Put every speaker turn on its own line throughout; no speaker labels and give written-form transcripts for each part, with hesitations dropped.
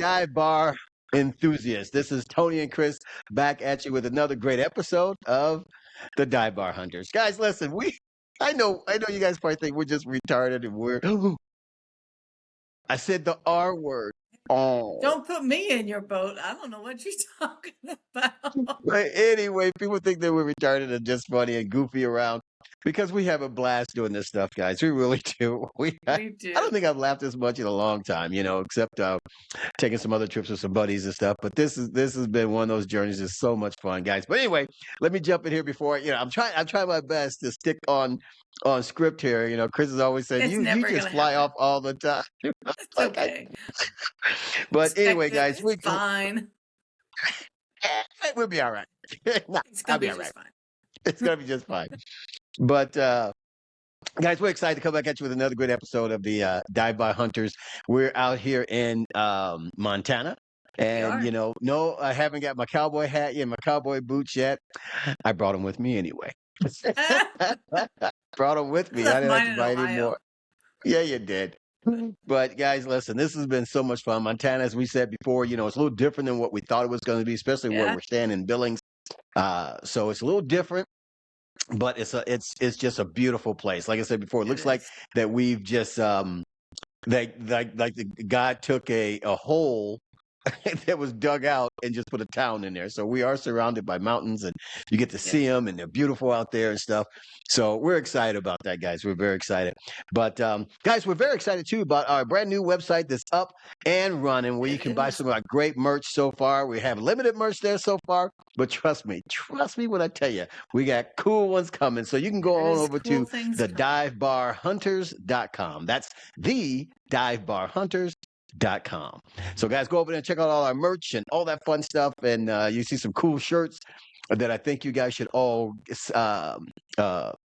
dive bar enthusiasts. This is Tony and Kris back at you with another great episode of the Dive Bar Hunters. Guys, listen, I know you guys probably think we're just retarded and we're I said the R word. Oh.
Don't put me in your boat. I don't know what you're talking about.
But anyway, people think that we're retarded and just funny and goofy around because we have a blast doing this stuff, guys. We really do.
We
I
do.
don't think I've laughed this much in a long time, except taking some other trips with some buddies and stuff. But this has been one of those journeys. It's so much fun, guys. But anyway, let me jump in here before I'm trying my best to stick on script here. Kris is always saying
It's
you
never
just
gonna
fly
happen.
off all the time.
It's okay.
But
Expect
anyway,
it.
guys,
It's fine.
we'll be all right. Nah,
It's
I'll
gonna be
be all
just
right.
fine.
It's gonna be just fine. But guys, we're excited to come back at you with another great episode of the Dive By Hunters. We're out here in Montana.
We
And
are.
no, I haven't got my cowboy hat yet, my cowboy boots yet. I brought them with me anyway. Brought them with
I
me. I
left
didn't have
mine
to
in
buy any
Ohio.
more. Yeah, you did. But guys, listen, this has been so much fun. Montana, as we said before, it's a little different than what we thought it was going to be, especially where
Yeah.
we're staying in Billings. So it's a little different, but it's just a beautiful place. Like I said before, it
It
looks like
is.
that we've just like the God took a hole that was dug out and just put a town in there. So we are surrounded by mountains and you get to see
Yes.
them and they're beautiful out there and stuff. So we're excited about that, guys. We're very excited. But guys, we're very excited too about our brand new website that's up and running where you
It
can buy
is.
some of our great merch so far. We have limited merch there so far, but trust me when I tell you, we got cool ones coming. So you can go
There
on
is
over
cool
to
things
the
coming.
divebarhunters.com. That's the divebarhunters.com. So guys, go over there and check out all our merch and all that fun stuff. And you see some cool shirts that I think you guys should all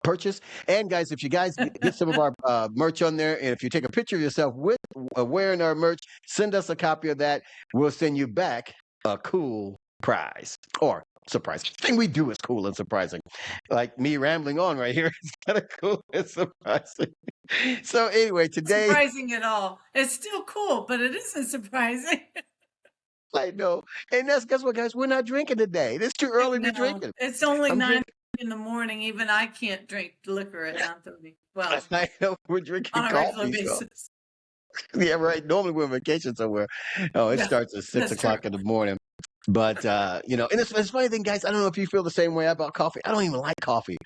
purchase. And guys, if you guys get some of our merch on there, and if you take a picture of yourself with wearing our merch, send us a copy of that. We'll send you back a cool prize or surprise. Thing we do is cool and surprising. Like me rambling on right here is kind of cool and surprising. So anyway, today
Surprising at all. It's still cool, but it isn't surprising.
I know, and guess what, guys? We're not drinking today. It's too
I
early to be
know.
drinking.
It's only
I'm
9
drinking.
in the morning. Even I can't drink liquor at 9:30. Well,
I know we're drinking
on a regular
coffee. So
basis.
yeah, right. Normally we're on vacation somewhere. Oh, it
Yeah,
starts at six
that's true.
o'clock in the morning. But and it's funny thing, guys. I don't know if you feel the same way about coffee. I don't even like coffee,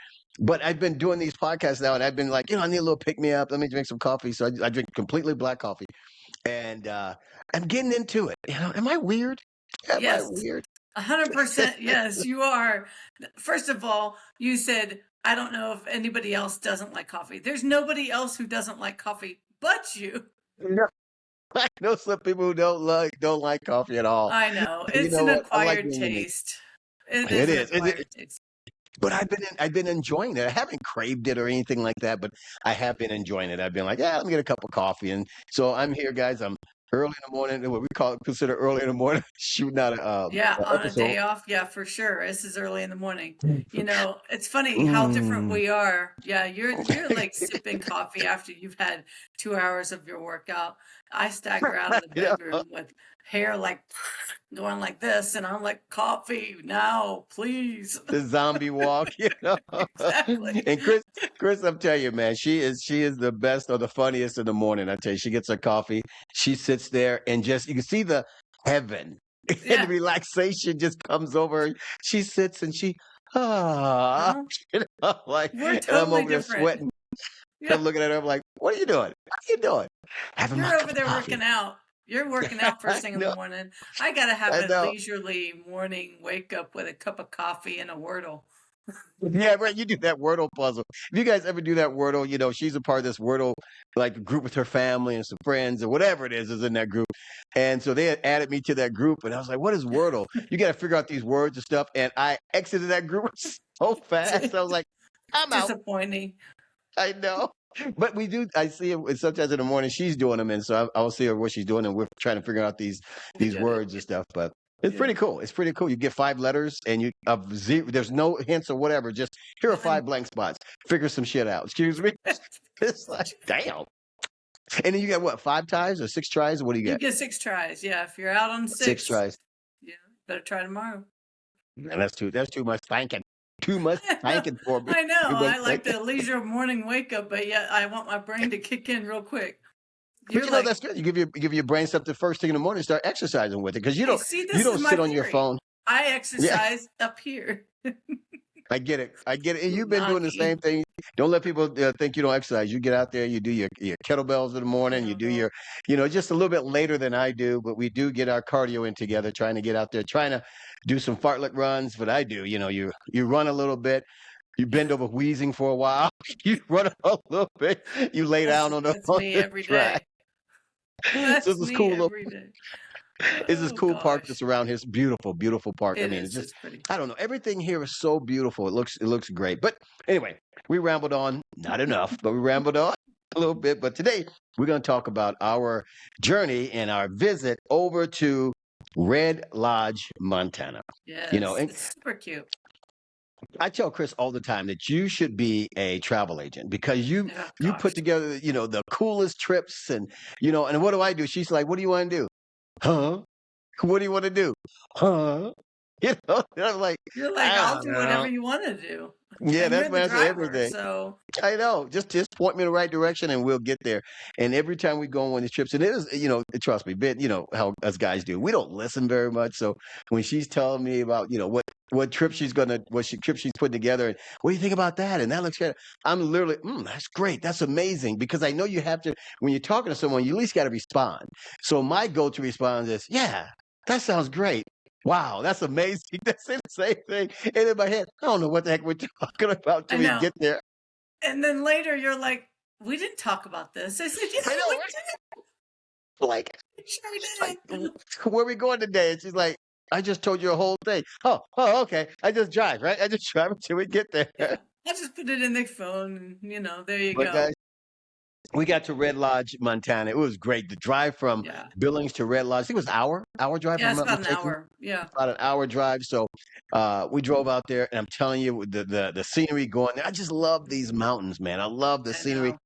but I've been doing these podcasts now, and I've been like, I need a little pick me up. Let me drink some coffee. So I drink completely black coffee, and I'm getting into it. Am I weird? Am I
Yes.
weird?
100%. Yes, you are. First of all, you said, I don't know if anybody else doesn't like coffee. There's nobody else who doesn't like coffee but you.
No. I know some people who don't like coffee at all.
I know.
You
It's
know
an
what? I like
acquired
being unique.
taste. It
It
is an
is.
acquired taste.
But I've been enjoying it. I haven't craved it or anything like that, but I have been enjoying it. I've been like, yeah, let me get a cup of coffee. And so I'm here, guys. I'm early in the morning, what we consider early in the morning, shooting out
Yeah,
an
on a
episode.
day off. Yeah, for sure. This is early in the morning. It's funny how different we are. Yeah, you're like sipping coffee after you've had 2 hours of your workout. I stagger out of the
Yeah.
bedroom with hair like going like this, and I'm like, coffee now, please.
The zombie walk,
Exactly.
And Kris, I'm telling you, man, she is the best or the funniest in the morning. I tell you, she gets her coffee, she sits there, and just you can see the heaven and the
Yeah.
relaxation just comes over her. She sits and she
Uh-huh.
like,
We're
and I'm
totally
over there
different.
sweating.
Yeah.
I'm looking at her, I'm like, what are you doing? What are you doing? Having my
You're
cup
over
of
there
coffee.
working out. You're working out first thing in the
No,
morning. I gotta have
I
a
know.
leisurely morning wake up with a cup of coffee and a Wordle.
Yeah, right. You do that Wordle puzzle. If you guys ever do that Wordle, she's a part of this Wordle like group with her family and some friends or whatever it is in that group. And so they had added me to that group, and I was like, "What is Wordle? You got to figure out these words and stuff." And I exited that group so fast. I was like, "I'm out."
Disappointing.
I know, but we do. I see it sometimes in the morning. She's doing them, and so I'll see her what she's doing, and we're trying to figure out these
Yeah.
words and stuff. But it's
Yeah.
pretty cool. It's pretty cool. You get 5 letters, and you of zero. There's no hints or whatever. Just here are 5 blank spots. Figure some shit out. Excuse me. It's like, damn. And then you got what, 5 tries or 6 tries? What do you
You
get?
get 6 tries. Yeah, if you're out on
6
6,
tries.
yeah, better try tomorrow.
And that's too much thinking. Too much
I know.
thinking for me.
I know.
Too much
I like
thinking.
the leisure morning wake up, but yet I want my brain to kick in real quick.
But
You're
that's
like,
good. You give your brain something first thing in the morning, start exercising with it because you
hey,
don't
see,
you
this is
don't
my
sit on your
theory.
phone.
I
Yeah,
exercise up here.
I get it. I get it. And you've been doing the
Nagi.
same thing. Don't let people think you don't exercise. You get out there, you do your kettlebells in the morning, you do
Uh-huh.
your, just a little bit later than I do, but we do get our cardio in together, trying to get out there, trying to do some fartlek runs. But I do, you run a little bit, you bend over wheezing for a while, you run a little bit, you lay
That's
down on the
that's
on
me
the
every
track.
day.
So
That's
this is
me
cool.
every day.
It's this
Oh
cool park that's
gosh.
around here. It's beautiful, beautiful park. I
It
mean, it's
is.
just,
It's pretty.
I don't know. Everything here is so beautiful. It looks great. But anyway, we rambled on, not enough, but we rambled on a little bit. But today we're going to talk about our journey and our visit over to Red Lodge, Montana.
Yes.
And
It's super cute.
I tell Kris all the time that you should be a travel agent because you
Oh
you
gosh.
put together, the coolest trips and what do I do? She's like, "What do you want to do?" Huh? What do you want to do? Huh? And I'm like,
You're like,
I
I'll
don't
do whatever
know.
you want to do.
Yeah,
And
that's
you're the
my answer to
driver,
everything.
so
I know. Just point me in the right direction and we'll get there. And every time we go on one of these trips, and it is, trust me, Ben, how us guys do. We don't listen very much. So when she's telling me about, what trip trip she's putting together, and what do you think about that? And that looks good. I'm literally, that's great. That's amazing. Because I know you have to, when you're talking to someone, you at least got to respond. So my go-to response is, yeah, that sounds great. Wow, that's amazing. That's the same thing. And in my head, I don't know what the heck we're talking about
I
till we
know.
get there.
And then later you're like, we didn't talk about this. I said, yeah,
I know,
we
right?
did.
Like,
We sure
she's like,
did.
Where are we going today?" And she's like, "I just told you a whole thing." Oh, okay. I just drive, right? I just drive until we get there.
Yeah. I just put it in the phone and, there you
But
go.
guys, we got to Red Lodge, Montana. It was great. The drive from
Yeah.
Billings to Red Lodge, I think it was an hour drive, if
Yeah,
I'm
it's
not
about an
mistaken.
hour. Yeah.
About an hour drive. So we drove out there, and I'm telling you, the scenery going there. I just love these mountains, man. I love the
I
scenery.
know.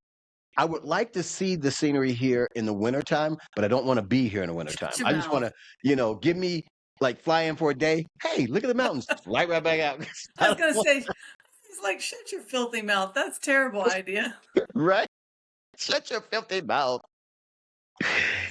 I would like to see the scenery here in the wintertime, but I don't want to be here in the wintertime.
Shut your
I just want
mouth.
to, give me like fly in for a day. Hey, look at the mountains. Fly right back out.
I
I
was
don't
gonna
want,
say, it's like, shut your filthy mouth. That's a terrible idea.
right? Shut your filthy mouth.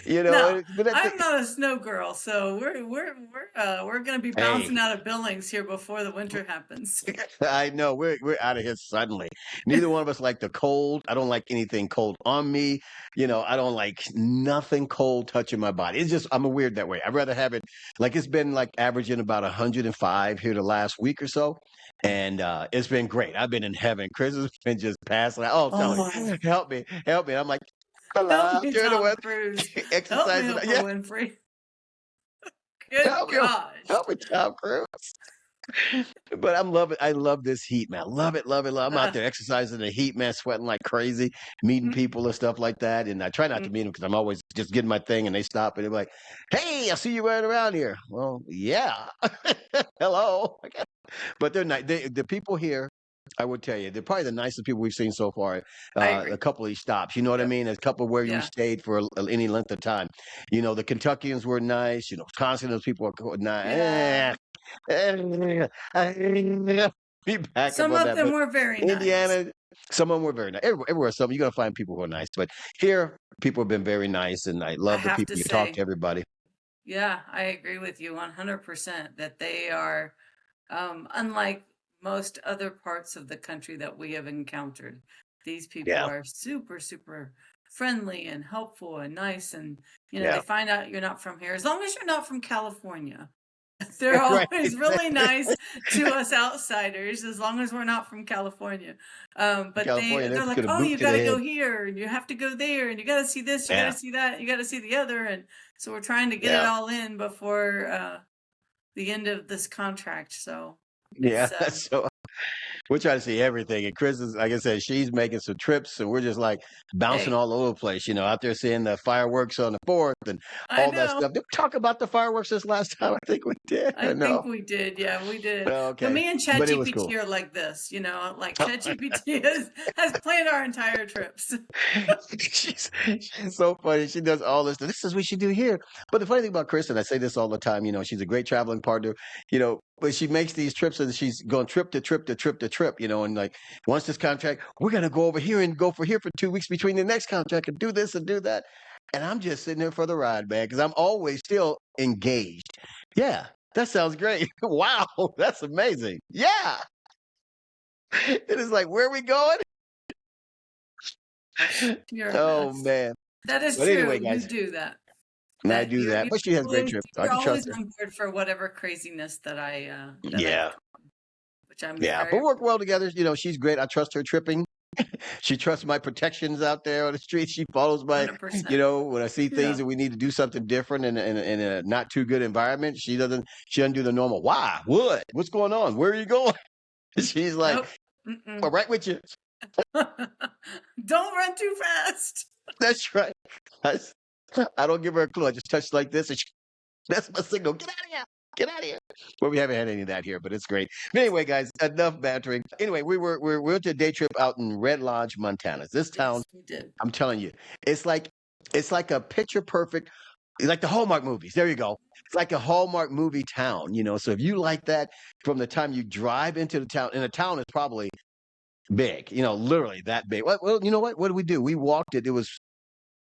No,
But at the,
I'm not a snow girl, so we're gonna be bouncing
hey,
out of Billings here before the winter happens.
I know we're out of here suddenly. Neither one of us like the cold. I don't like anything cold on me. I don't like nothing cold touching my body. It's just I'm a weird that way. I'd rather have it like it's been like averaging about 105 here the last week or so. And it's been great. I've been in heaven. Chris has been just passing out. Oh, Tony,
Oh,
help me, help me. I'm like,
help
hello,
me,
during the
Tom
weather,
Cruise. Help me,
exercising.
Oprah
Yeah,
Winfrey. Good
help me,
gosh.
help me, Tom Cruise. But I'm loving. I love this heat, man. Love it, love it, love. I'm out
Uh,
there exercising in the heat, man, sweating like crazy, meeting
mm,
people and stuff like that. And I try not to
mm.
meet them because I'm always just getting my thing, and they stop and they're like, "Hey, I see you running around here." Well, yeah, hello. But they're nice. The people here, I would tell you, they're probably the nicest people we've seen so far.
I
A
agree.
couple of these stops, you know what I
Yep.
mean? A couple where we
Yeah.
stayed for any length of time. The Kentuckians were nice. Wisconsin, those people are
Yeah.
nice. Be back up
Some
on
of
that.
them
But
were very nice.
Indiana, some of them were very nice. Everywhere, some you're gonna find people who are nice. But here, people have been very nice, and I
I
love the
have
people.
to
You talk to
say,
everybody.
yeah, I agree with you 100% that they are, unlike most other parts of the country that we have encountered. These people
Yeah,
are super, super friendly and helpful and nice. And, they
yeah,
find out you're not from here. As long as you're not from California, they're
right.
always really nice to us outsiders, as long as we're not from California. But
California, they're
they're
just
like,
gonna
oh,
boot
you
to
got
the
to go
head.
here and you have to go there and you got to see this, you got to
Yeah,
see that, you got to see the other. And so we're trying to get it
yeah,
all in before the end of this contract. So
yeah.
it's
So we're trying to see everything. And Kris is, like I said, she's making some trips, and we're just like bouncing
Hey,
all over the place, out there seeing the fireworks on the 4th and
I
all that
know.
stuff. Did we talk about the fireworks this last time? I think we did.
I
Or
think
no?
we did. Yeah, we did. But
Okay.
me and
But it was cool.
ChatGPT are like this, like ChatGPT has planned our entire trips.
She's so funny. She does all this. This is what she do here. But the funny thing about Kris, and I say this all the time, she's a great traveling partner, but she makes these trips and she's going trip to trip to trip to trip, and like once this contract, we're gonna go over here and go for here for 2 weeks between the next contract and do this and do that. And I'm just sitting there for the ride, man, because I'm always still engaged. Yeah, that sounds great. Wow, that's amazing. Yeah. It is like, where are we going?
You're a
Oh
mess.
man.
That is
But
true.
anyway,
You
guys,
do that.
and I
That
do
you're
that.
you're
But she has great
always
trips. I
you're
can trust
always
her.
on board for whatever craziness that I
Yeah.
which I'm
Yeah.
very
But we work well together. She's great. I trust her tripping. She trusts my protections out there on the street. She follows my,
100%.
when I see things
Yeah.
that we need to do something different in a not too good environment, she doesn't do the normal. Why? What? What's going on? Where are you going? She's like,
Nope. Mm-mm.
"I'm right with you."
Don't run too fast.
That's right. I, s- I don't give her a clue. I just touch like this, and that's my signal. Get out of here. Get out of here. Well, we haven't had any of that here, but it's great. But anyway, guys, enough bantering. Anyway, we went to a day trip out in Red Lodge, Montana. This town,
Yes, we did.
I'm telling you, it's like it's like a picture perfect, like the Hallmark movies. There you go. It's like a Hallmark movie town. So if you like that, from the time you drive into the town, and the town is probably big, literally that big. Well, you know what? What did we do? We walked it. It was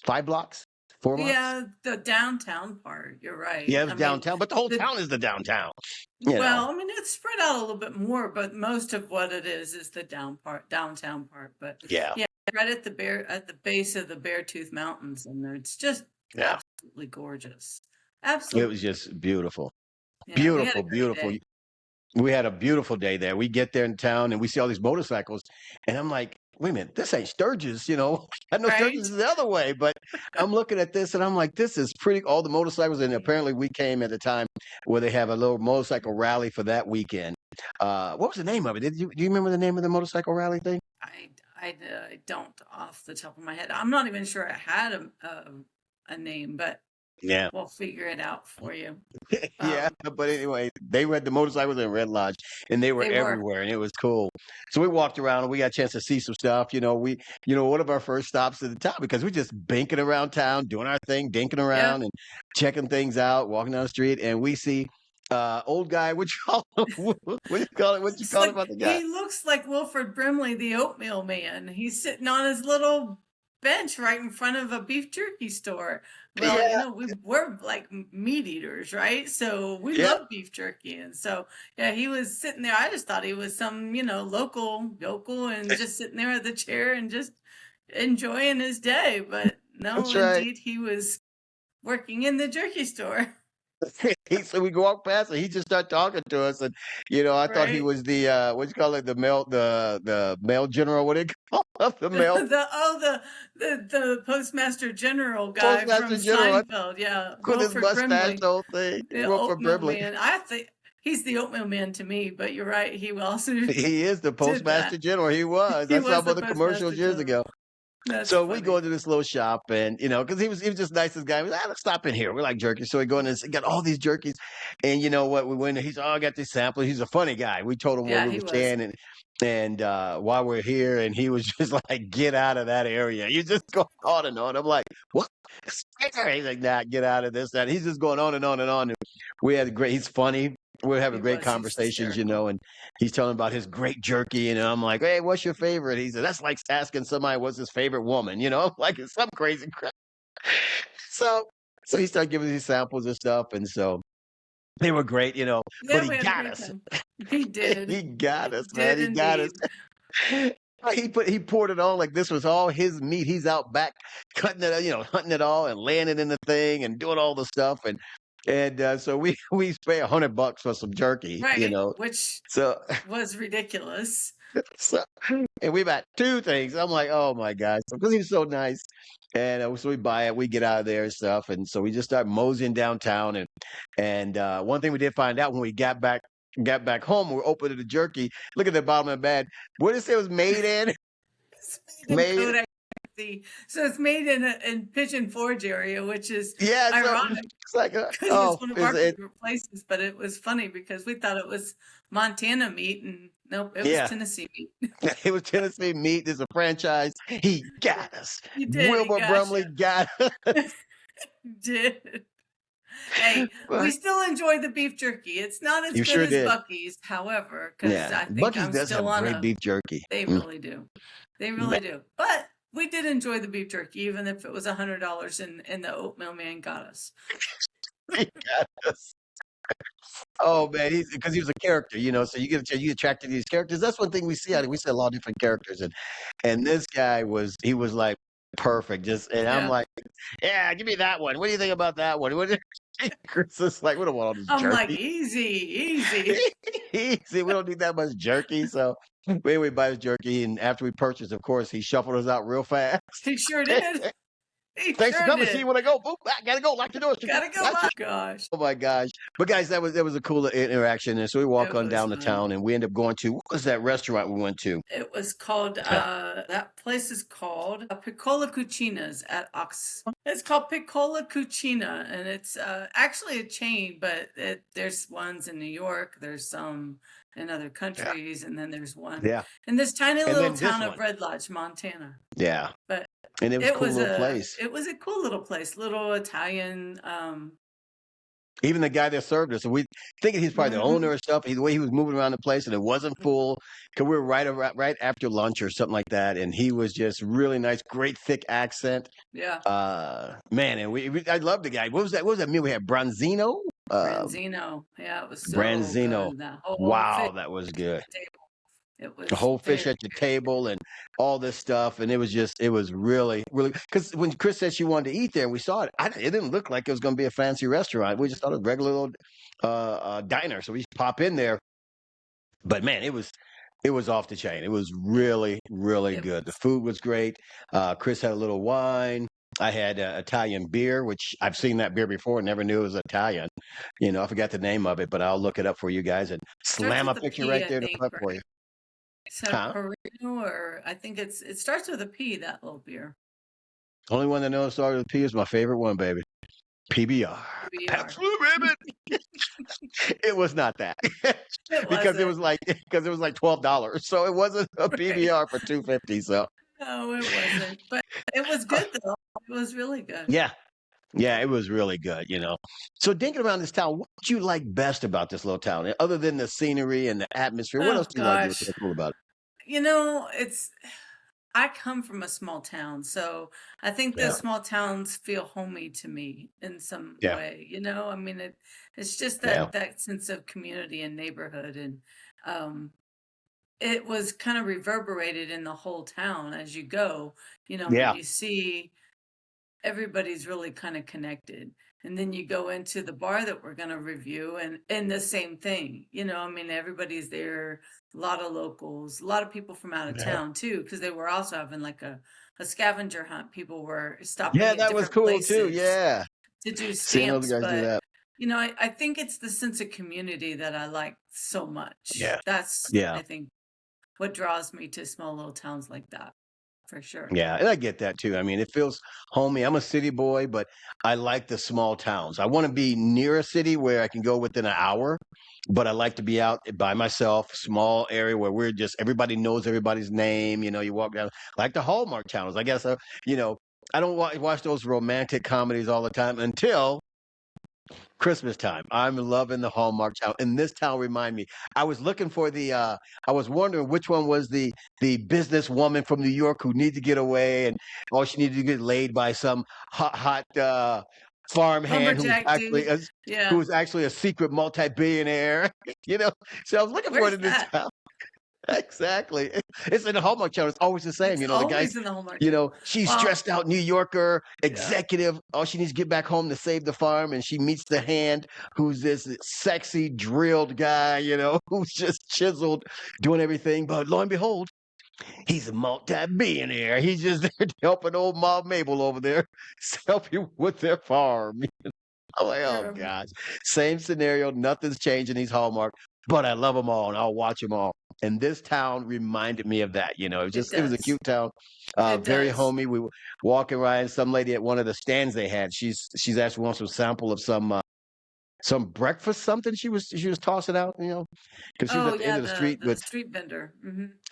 5 blocks, 4 blocks.
Yeah, the downtown part, you're right.
Yeah, it was
I mean,
downtown, but the whole
the
town is the downtown. You know.
well, I mean, it's spread out a little bit more, but most of what it is the downtown part. But
Yeah.
yeah, right at the base of the Beartooth Mountains, and it's just
Yeah.
absolutely gorgeous.
It was
Absolutely.
just beautiful.
Yeah, we had a
Beautiful,
great
beautiful.
day.
We had a beautiful day there. We get there in town and we see all these motorcycles, and I'm like, wait a minute, this ain't Sturgis. I know
Right?
Sturgis is the other way, but I'm looking at this and I'm like, this is pretty. All the motorcycles, and apparently we came at the time where they have a little motorcycle rally for that weekend. What was the name of it? Do you remember the name of the motorcycle rally thing?
I don't off the top of my head. I'm not even sure it had a name, but
Yeah.
we'll figure it out for you.
Yeah,
Um,
but anyway, they had the motorcycles in Red Lodge, and they were
they were.
everywhere, and it was cool. So we walked around, and we got a chance to see some stuff. One of our first stops at the town because we just banking around town, doing our thing, dinking
Yep.
around, and checking things out, walking down the street, and we see old guy. What you call him? What you call it? What you
Looks
call it
like
about the guy?
he looks like Wilford Brimley, the oatmeal man. He's sitting on his little bench right in front of a beef jerky store. Well,
Yeah,
we're like meat eaters, right? So we
yeah.
love beef jerky. And so yeah, he was sitting there. I just thought he was some, local yokel and just sitting there at the chair and just enjoying his day. But no,
That's right.
indeed, he was working in the jerky store.
So we walk past and he just started talking to us, and I thought he
Right?
was the what you call it, the mail general. What do you call it? The mail
The postmaster general guy from
postmaster general
Seinfeld. Yeah,
with his
Wilford
mustache,
Brimley,
the whole thing.
the
Wilford
oatmeal
Brimley.
man. I think he's the oatmeal man to me, but you're right. He also
He is the
did
postmaster
that.
general. He was.
He
I saw
was
him
the
on the commercials
postmaster
years
general.
ago.
That's
So we go
funny.
into this little shop, and because he was just nicest guy. We like, let's stop in here. We like jerky, so we go in and got all these jerkies, and you know what? We went. He's I got this sample. He's a funny guy. We told him where
Yeah,
we
he
were
was.
staying, and why we're here, and he was just like, get out of that area. You just go on and on. I'm like, what? He's like, nah, get out of this. That he's just going on and on and on. And we had a great. He's funny. We're having
He
great
was. He's
conversations,
hysterical.
and he's telling about his great jerky, and I'm like, "Hey, what's your favorite?" He said, "That's like asking somebody what's his favorite woman," like it's some crazy crap. So, so he started giving these samples and stuff, and so they were great. But
Yeah,
he
we had a
got
great
us.
time. He did.
He got
He
us, man.
did
He got us.
indeed.
He poured it on like this was all his meat. He's out back cutting it, hunting it all and laying it in the thing and doing all the stuff, and so we pay $100 for some jerky.
Right, which
So
was ridiculous.
So, and we bought 2 things. I'm like, "Oh my gosh," because he was so nice. And so we buy it, we get out of there and stuff, and so we just start moseying downtown. And one thing we did find out when we got back got back home, we opened the jerky. Look at the bottom of the bag. What did it say it was made in?
It's made in
Made.
Kodak. So it's made in Pigeon Forge area, which is
Yeah. So
ironic
it's like,
because
oh,
it's one of
is
our
it?
favorite places. But it was funny because we thought it was Montana meat, and nope, it was
Yeah.
Tennessee meat.
It was Tennessee meat. There's a franchise. He got us.
He did. He
Wilbur
got
Brumley got us.
you. Did. Hey, we still enjoy the beef jerky. It's not as
You
good
sure
as
did.
Bucky's, however, because
Yeah.
I think
Bucky's
I'm
does have
still on
great
a.
beef jerky.
They really do. They really do. But we did enjoy the beef jerky, even if it was $100 and the oatmeal man got us.
He got us. Oh man, because he was a character, so you attracted these characters. That's one thing we see out of. We see a lot of different characters, and this guy was like perfect. And I'm
Yeah.
like, yeah, give me that one. What do you think about that one? Chris is like, we don't want all this
I'm like,
jerky.
easy.
Easy. We don't need that much jerky. So we buy his jerky, and after we purchased, of course, he shuffled us out real fast.
He sure did. He
Thanks
sure
for coming.
did.
See you when I go. Boop, I gotta go. Lock the doors.
Gotta go. My gosh.
Oh my gosh! But guys, that was a cool interaction, and so we walk
It
on
was
down the
fun.
town, and we end up going to, what was that restaurant we went to?
It was called that place is called Piccola Cucinas at Ox. It's called Piccola Cucina, and it's actually a chain, but there's ones in New York, there's some in other countries, and then there's one in this tiny little town of Red Lodge, Montana.
Yeah,
but
and it was a cool little place.
It was a cool little place, little Italian.
Even the guy that served us, we thinking he's probably the owner or stuff. The way he was moving around the place, and it wasn't full because we were right after lunch or something like that. And he was just really nice, great thick accent.
Yeah.
Man, and I loved the guy. What was that meal we had? Branzino.
Branzino. Yeah, it was so
Branzino.
good.
Wow, that was good.
It was
the whole fish at your table and all this stuff, and it was really, really. Because when Kris said she wanted to eat there, and we saw it, it didn't look like it was going to be a fancy restaurant. We just thought it was a regular little diner, so we just pop in there. But man, it was off the chain. It was really, really good. The food was great. Kris had a little wine. I had Italian beer, which I've seen that beer before. Never knew it was Italian. I forgot the name of it, but I'll look it up for you guys and slam a picture right there to front for you.
So Perino, or I think it starts with a P, that little beer.
Only one that knows started with P is my favorite one, baby. PBR. Absolute Ribbon. It was not that. because it was like $12. So it wasn't a PBR for $2.50. So
no, it wasn't. But it was good though. It was really good.
Yeah. Yeah, it was really good, So thinking around this town, what did you like best about this little town? Other than the scenery and the atmosphere, what else do you like so cool about it?
I come from a small town, so I think the small towns feel homey to me in some way. I mean, it's just that sense of community and neighborhood, and it was kind of reverberated in the whole town as you go. When you see everybody's really kind of connected, and then you go into the bar that we're going to review, and the same thing. I mean, everybody's there. A lot of locals, a lot of people from out of town too, because they were also having like a scavenger hunt. People were stopping.
Yeah, that was cool too. Yeah,
to do stamps.
But do that.
I think it's the sense of community that I like so much.
Yeah,
that's I think what draws me to small little towns like that. For sure.
Yeah, and I get that too. I mean, it feels homey. I'm a city boy, but I like the small towns. I want to be near a city where I can go within an hour, but I like to be out by myself, small area where everybody knows everybody's name. You walk down, like the Hallmark channels. I guess, I don't watch those romantic comedies all the time until Christmas time. I'm loving the Hallmark Channel. And this town remind me. I was looking for I was wondering which one was the businesswoman from New York who needed to get away, and all she needed to get laid by some hot farmhand who was actually a secret multi-billionaire. So I was looking for it in this town. Exactly. It's in the Hallmark Channel. It's always the same.
It's
the guy's
in the Hallmark
she's stressed out New Yorker, executive. All she needs to get back home to save the farm, and she meets the hand who's this sexy drilled guy, who's just chiseled, doing everything. But lo and behold, he's a multi-billionaire. He's just there helping old Mom Mabel over there, helping with their farm. I'm like, oh
Terrible.
gosh, same scenario. Nothing's changed in these Hallmark, but I love them all and I'll watch them all. And this town reminded me of that.
It
It was a
does.
cute town,
It
very
does.
homey. We were walking around. Some lady at one of the stands they had. She's actually wants some sample of some breakfast something she was tossing out. Because she was
Oh
at the end
yeah,
of the street
the
with
street vendor.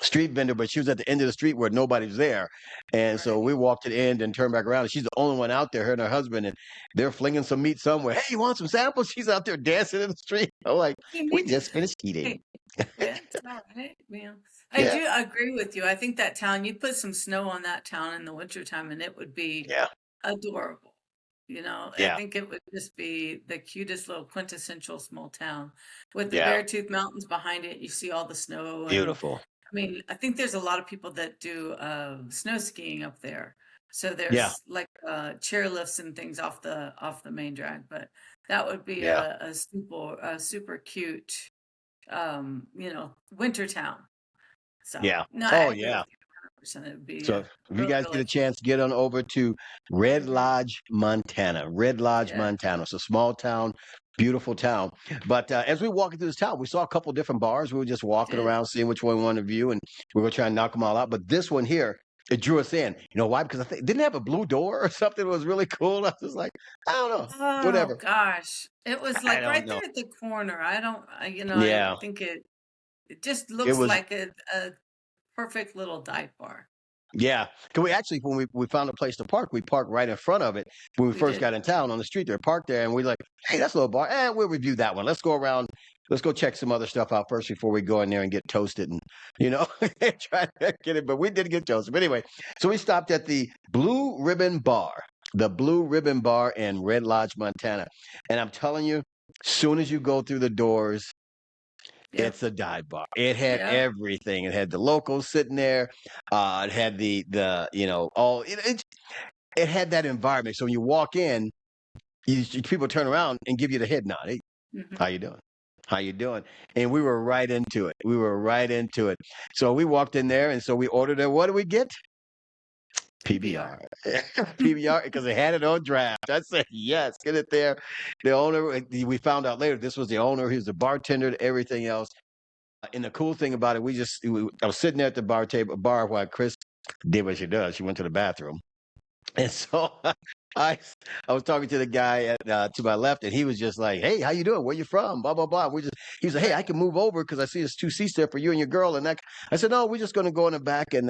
street vendor, but she was at the end of the street where nobody's there. And so we
Right.
walked to the end and turned back around. And she's the only one out there, her and her husband, and they're flinging some meat somewhere. Hey, you want some samples? She's out there dancing in the street. I'm like,
You
we
need to.
just finished eating.
Hey, yeah, it's all right. Yeah, I
Yeah,
do agree with you. I think that town, you put some snow on that town in the wintertime and it would be
yeah,
adorable. I
yeah,
think it would just be the cutest little quintessential small town with the
yeah.
Beartooth Mountains behind it. You see all the snow, and
Beautiful.
I mean, I think there's a lot of people that do snow skiing up there. So
Yeah,
there's like chair lifts and things off the main drag, but that would be
yeah,
a super cute winter town. So
yeah.
no, I
Oh,
agree with
yeah.
you 100%. It would be
So if you
really,
guys get
really
a
fun.
chance, get on over to Red
Hmm.
Lodge, Montana. Red Lodge,
Yeah.
Montana. It's a small town, beautiful town. But as we walking through this town, we saw a couple different bars. We were just walking
Did.
around, seeing which one we wanted to view, and we were trying to knock them all out. But this one here, it drew us in. You know why? Because I think didn't it have a blue door or something that was really cool. I was like, I don't know,
Oh
whatever.
gosh. It was
I
like
don't
right
know.
there at the corner. I
Yeah,
think it just
it
looks
was.
like a perfect little dive bar.
Yeah, can we actually when we found a place to park, we parked right in front of it when we
We
first
did.
got in town on the street there, parked there, and we like, hey, that's a little bar. We'll review that one. Let's go around. Let's go check some other stuff out first before we go in there and get toasted and you know try to get it. But we did get toasted. But anyway, so we stopped at the Blue Ribbon Bar in Red Lodge, Montana, and I'm telling you, soon as you go through the doors,
Yep.
it's a dive bar. It had
Yep.
everything. It had the locals sitting there. It had the all it had that environment. So when you walk in, people turn around and give you the head nod. Hey, how
Hmm.
you doing? How you doing? And we were right into it. We were right into it. So we walked in there, and so we ordered it. What do we get?
PBR.
PBR. PBR because they had it on draft. I said, yes, get it there. The owner, we found out later, this was the owner. He was the bartender, everything else. And the cool thing about it, I was sitting there at the bar while Kris did what she does. She went to the bathroom. And so I I was talking to the guy to my left, and he was just like, "Hey, how you doing? Where you from? Blah blah blah." He was like, "Hey, I
Right.
can move over because I see there's two seats there for you and your girl." And I said, "No, we're just going to go in the back and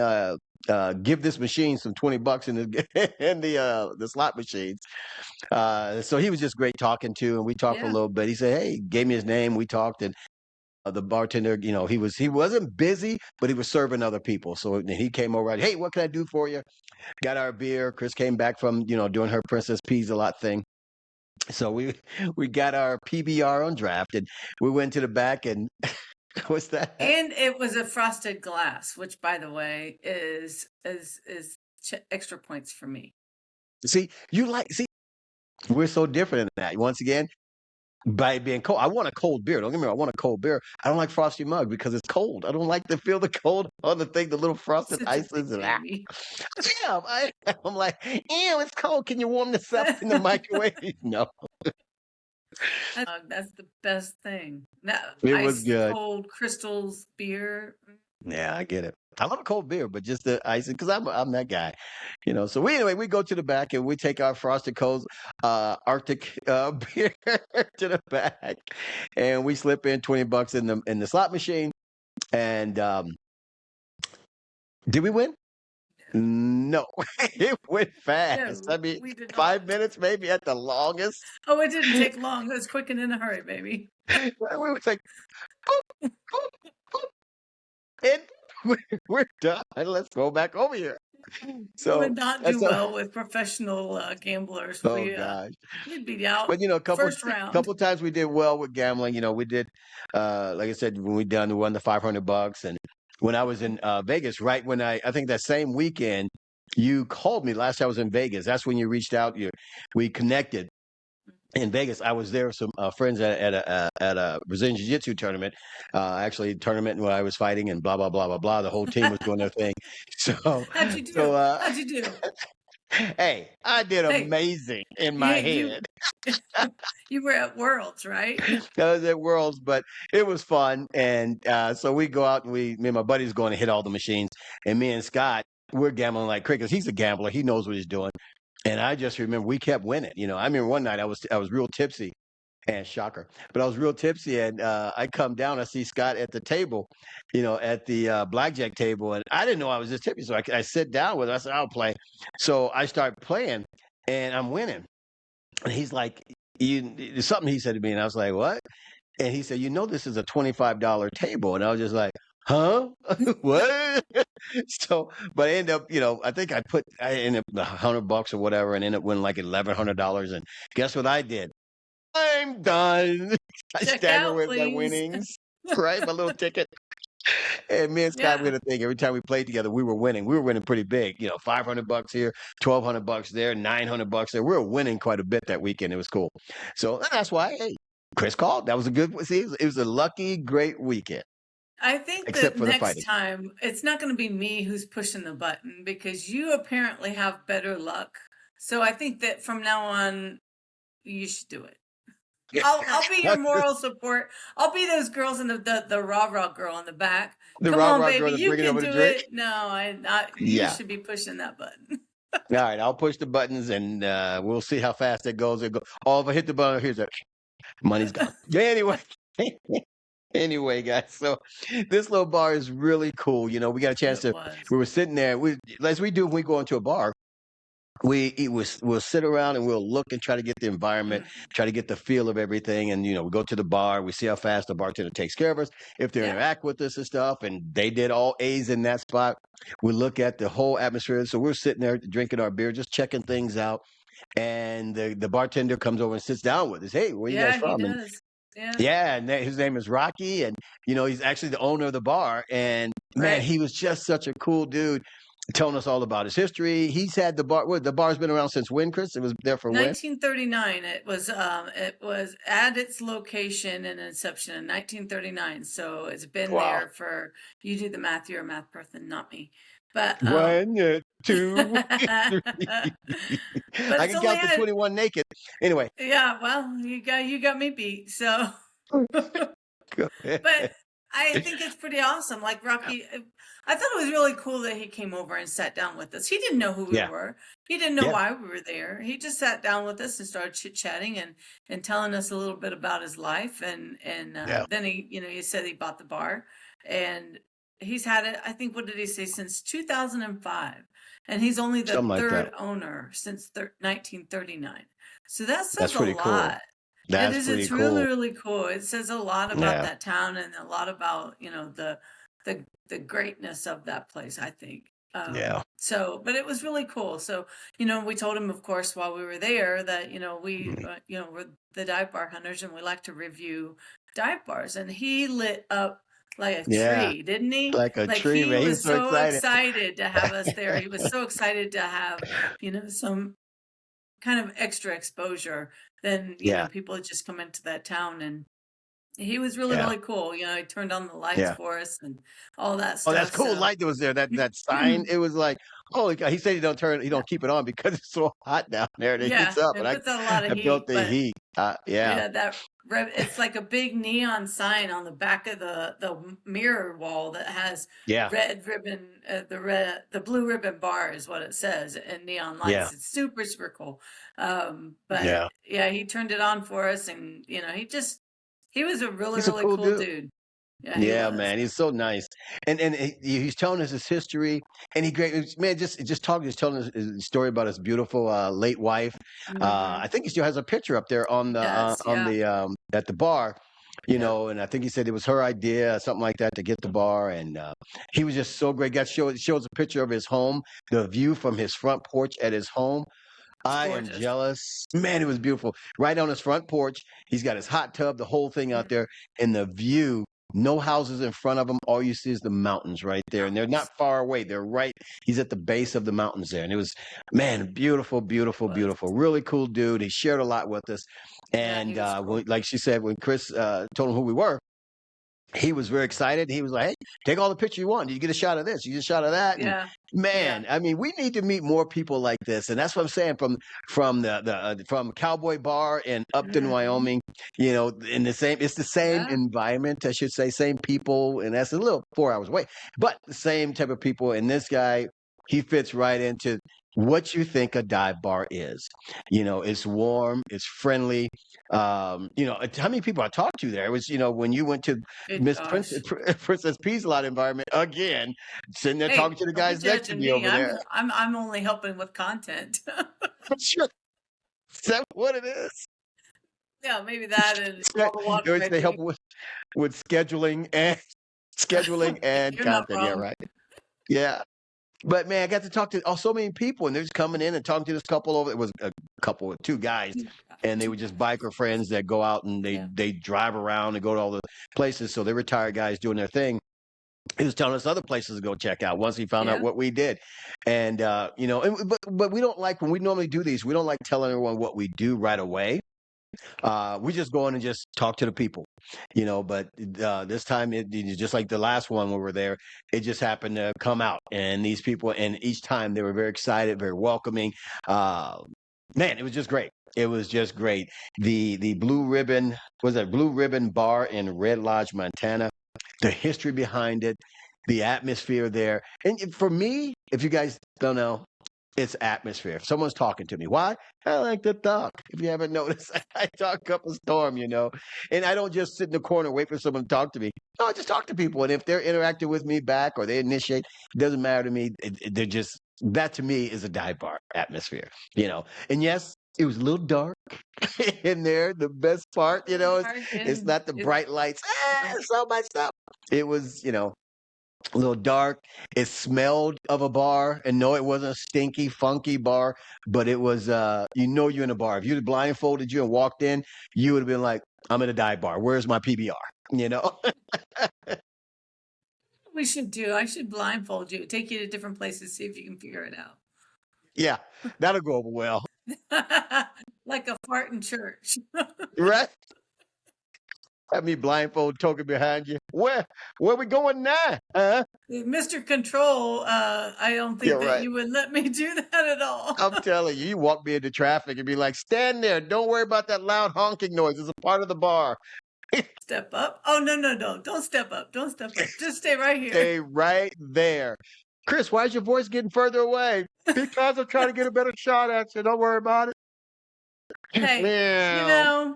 give this machine some $20 in the the slot machines." So he was just great talking to, and we talked for a
Yeah.
little bit. He said, "Hey," gave me his name. We talked, and the bartender, he wasn't busy, but he was serving other people. So he came over, hey, what can I do for you? Got our beer. Kris came back from doing her Princess Peas a lot thing. So we got our PBR on draft, and we went to the back, and what's that?
And it was a frosted glass, which, by the way, is extra points for me.
See, we're so different in that. Once again, by being cold, I want a cold beer. Don't get me wrong, I want a cold beer. I don't like frosty mug because it's cold. I don't like to feel the cold on the thing, the little frosted
Such a big
ices, and
baby.
yeah, I'm like, ew, it's cold. Can you warm this up in the microwave? No,
That's the best thing. Now,
it was
ice
good.
cold crystals beer.
Yeah, I get it. I love a cold beer, but just the icing because I'm that guy, So we go to the back and we take our frosted cold Arctic beer to the back, and we slip in $20 in the slot machine. And did we win? No, it went fast.
No,
I mean,
we did
5 minutes maybe at the longest.
Oh, it didn't take long. It was quick and in a hurry, baby.
We were like, boop, boop, boop, and we're done. Let's go back over here.
We
So
would not
that's
do well with professional gamblers.
oh gosh.
We'd be out
But a couple
first round.
couple times we did well with gambling. We did like I said, when we won the $500. And when I was in Vegas, right when I think that same weekend, you called me last time I was in Vegas. That's when you reached out. We connected in Vegas. I was there with some friends at a Brazilian Jiu-Jitsu tournament, actually tournament where I was fighting and blah blah blah blah blah. The whole team was doing their thing. So
How'd you do?
so
How'd you do?
Hey, I did
Hey,
amazing in my
you
head.
you were at Worlds, right?
I was at Worlds, but it was fun. And so we go out and me and my buddy's going to hit all the machines. And me and Scott, we're gambling like crazy 'cause he's a gambler. He knows what he's doing. And I just remember we kept winning. I remember one night I was real tipsy and shocker, but I was real tipsy and I come down, I see Scott at the table, at the blackjack table, and I didn't know I was this tipsy, so I sit down with him. I said I'll play. So I start playing, and I'm winning. And he's like, there's something he said to me, and I was like, what? And he said, this is a $25 table, and I was just like, huh? What? So, but I end up, I ended up $100 or whatever, and ended up winning like $1,100. And guess what I did? I'm done. I
Check
stagger
out,
with my
please.
winnings, right? My little ticket. And me and Scott, we
Yeah.
had a thing. Every time we played together, we were winning. We were winning pretty big. $500 here, $1,200 there, $900 there. We were winning quite a bit that weekend. It was cool. So that's why, hey, Kris called. That was a good. See, it was a lucky, great weekend,
I think
except
that
for the
next
fighting.
time it's not going to be me who's pushing the button because you apparently have better luck. So I think that from now on, you should do it. I'll be your moral support. I'll be those girls in the rah rah girl in the back.
The
Come
rah
on,
rah
baby,
girl that's
you
bringing
can
over the
do
drink.
it. No, you
Yeah.
should be pushing that button.
All right, I'll push the buttons and we'll see how fast it goes. Oh, if I hit the button, here's that. Money's gone. Yeah, anyway. Anyway, guys, so this little bar is really cool. We got a chance
It
to.
was.
We were sitting there. As we do when we go into a bar, we'll sit around and we'll look and try to get the environment, try to get the feel of everything. And we go to the bar, we see how fast the bartender takes care of us, if they
Yeah.
interact with us and stuff. And they did all A's in that spot. We look at the whole atmosphere. So we're sitting there drinking our beer, just checking things out. And the bartender comes over and sits down with us. Hey, where you guys
Yeah, he
from? And
does. Yeah.
yeah, and his name is Rocky, and he's actually the owner of the bar. And man,
Right.
he was just such a cool dude, telling us all about his history. He's had the bar. The bar's been around since when, Kris? It was there for when?
1939. It was at its location and inception in 1939. So it's been
Wow.
there for, you do the math, you're a math person, not me. But
1, 2, 3.
but
I
it's
can
only
count to
had,
21 naked. Anyway,
yeah, well, you got me beat. So
go ahead.
but I think it's pretty awesome. Like Rocky, I thought it was really cool that he came over and sat down with us. He didn't know who we
Yeah.
were. He didn't know
Yeah.
why we were there. He just sat down with us and started chit chatting and telling us a little bit about his life. And
Yeah.
then he said he bought the bar, and he's had it. I think, what did he say, since 2005, and he's only the
Something like
third
that.
owner since 1939. So that
That's
says a
pretty cool.
lot. It
That's
is.
pretty
It's
cool.
really, really cool. It says a lot about
Yeah.
that town and a lot about, the greatness of that place, I think.
Yeah.
So, but it was really cool. So, we told him, of course, while we were there that, we,
Mhm.
we're the dive bar hunters and we like to review dive bars. And he lit up like a
Yeah.
tree, didn't he?
Like a
Like
tree,
he
man. He was
was
so
so
excited.
excited to have us there. He was so excited to have, some kind of extra exposure than
Yeah.
people that just come into that town. And he was really,
Yeah.
really cool. He turned on the lights
Yeah.
for us and all that
Oh, that's
stuff.
cool
So
light that was there. That sign. It was like, holy God. He said he
yeah,
don't keep it on because it's so hot down there. And it heats
yeah,
up. And
it puts out a lot
I
of
felt
heat,
the
but
heat. Yeah.
yeah, it's like a big neon sign on the back of the mirror wall that has
Yeah.
red ribbon, the blue ribbon bar is what it says, and neon
Yeah.
lights. It's super, super cool. But
Yeah.
yeah, he turned it on for us, and he was a really,
He's a
really
cool
cool
dude.
dude. Yeah, he
Yeah,
was.
man, he's so nice, and he's telling us his history, and man, just telling us his story about his beautiful late wife.
Hmm.
I think he still has a picture up there
He does.
on
Yeah.
the at the bar,
Yeah.
and I think he said it was her idea, something like that, to get the bar, and he was just so great. Shows a picture of his home, the view from his front porch at his home.
It's
I am
gorgeous.
jealous. Man, it was beautiful. Right on his front porch. He's got his hot tub, the whole thing out
Mhm.
there, and the view, no houses in front of him. All you see is the mountains right there. And they're not
Mountains.
far away. He's at the base of the mountains there. And it was, man, beautiful, beautiful,
Was.
beautiful. Really cool dude. He shared a lot with us.
Yeah, he
And
was cool.
like she said, when Kris told him who we were, he was very excited. He was like, "Hey, take all the picture you want. You get a shot of this, you get a shot of that. And
Yeah.
man, I mean, we need to meet more people like this. And that's what I'm saying from Cowboy Bar in Upton,
Mhm.
Wyoming, it's the same
Yeah.
environment, I should say, same people. And that's a little 4 hours away, but the same type of people. And this guy, he fits right into what you think a dive bar is. It's warm, it's friendly. How many people I talked to there? It was, when you went to
Good
Miss
gosh.
Princess Peace lot environment again, sitting there talking
Hey,
to the
don't be
guys next to
judging
me
me.
over
I'm
there.
I'm only helping with content.
Sure. Is that what it is?
Yeah, maybe that and all the water I
They help
drink.
with scheduling and
You're not
content. Yeah,
wrong.
right. Yeah. But man, I got to talk to so many people, and they're just coming in and talking to this couple over. It was a couple with two guys, and they
Two
were just
guys.
biker friends that go out and
Yeah.
they drive around and go to all the places. So they're retired guys doing their thing. He was telling us other places to go check out once he found out
Yeah.
what we did, and but we don't like when we normally do these. We don't like telling everyone what we do right away. We just go in and just talk to the people, But this time, just like the last one we were there, it just happened to come out, and these people, and each time they were very excited, very welcoming. Uh, Man, it was just great. It was just great. The Blue Ribbon was a Blue Ribbon Bar in Red Lodge, Montana. The history behind it, the atmosphere there, and for me, if you guys don't know, it's atmosphere. If someone's talking to me, why? I like to talk. If you haven't noticed, I talk up a storm, and I don't just sit in the corner wait for someone to talk to me. No, I just talk to people, and if they're interacting with me back or they initiate, it doesn't matter to me. They're just that to me is a dive bar atmosphere. And yes, it was a little dark in there. The best part,
Dark
it's
and
not the bright lights. So much stuff. It was, a little dark. It smelled of a bar, and no, it wasn't a stinky, funky bar, but it was. You're in a bar. If you'd blindfolded you and walked in, you would have been like, "I'm in a dive bar. Where's my PBR?" You know?
we should do. I should blindfold you, take you to different places, see if you can figure it out.
Yeah, that'll go over well,
Like a fart in church.
right? Have me blindfold token behind you. Where we going now? Huh?
Mr. Control, I don't
Yeah,
think that
right.
you would let me do that at all.
I'm telling you, you walk me into traffic and be like, "Stand there. Don't worry about that loud honking noise. It's a part of the bar."
Step up. Oh, no, no, no. Don't step up. Don't step up. Just stay right here.
Stay right there. Kris, why is your voice getting further away? Because I'm trying to get a better shot at you. Don't worry about it.
Hey, you
Meow.
know,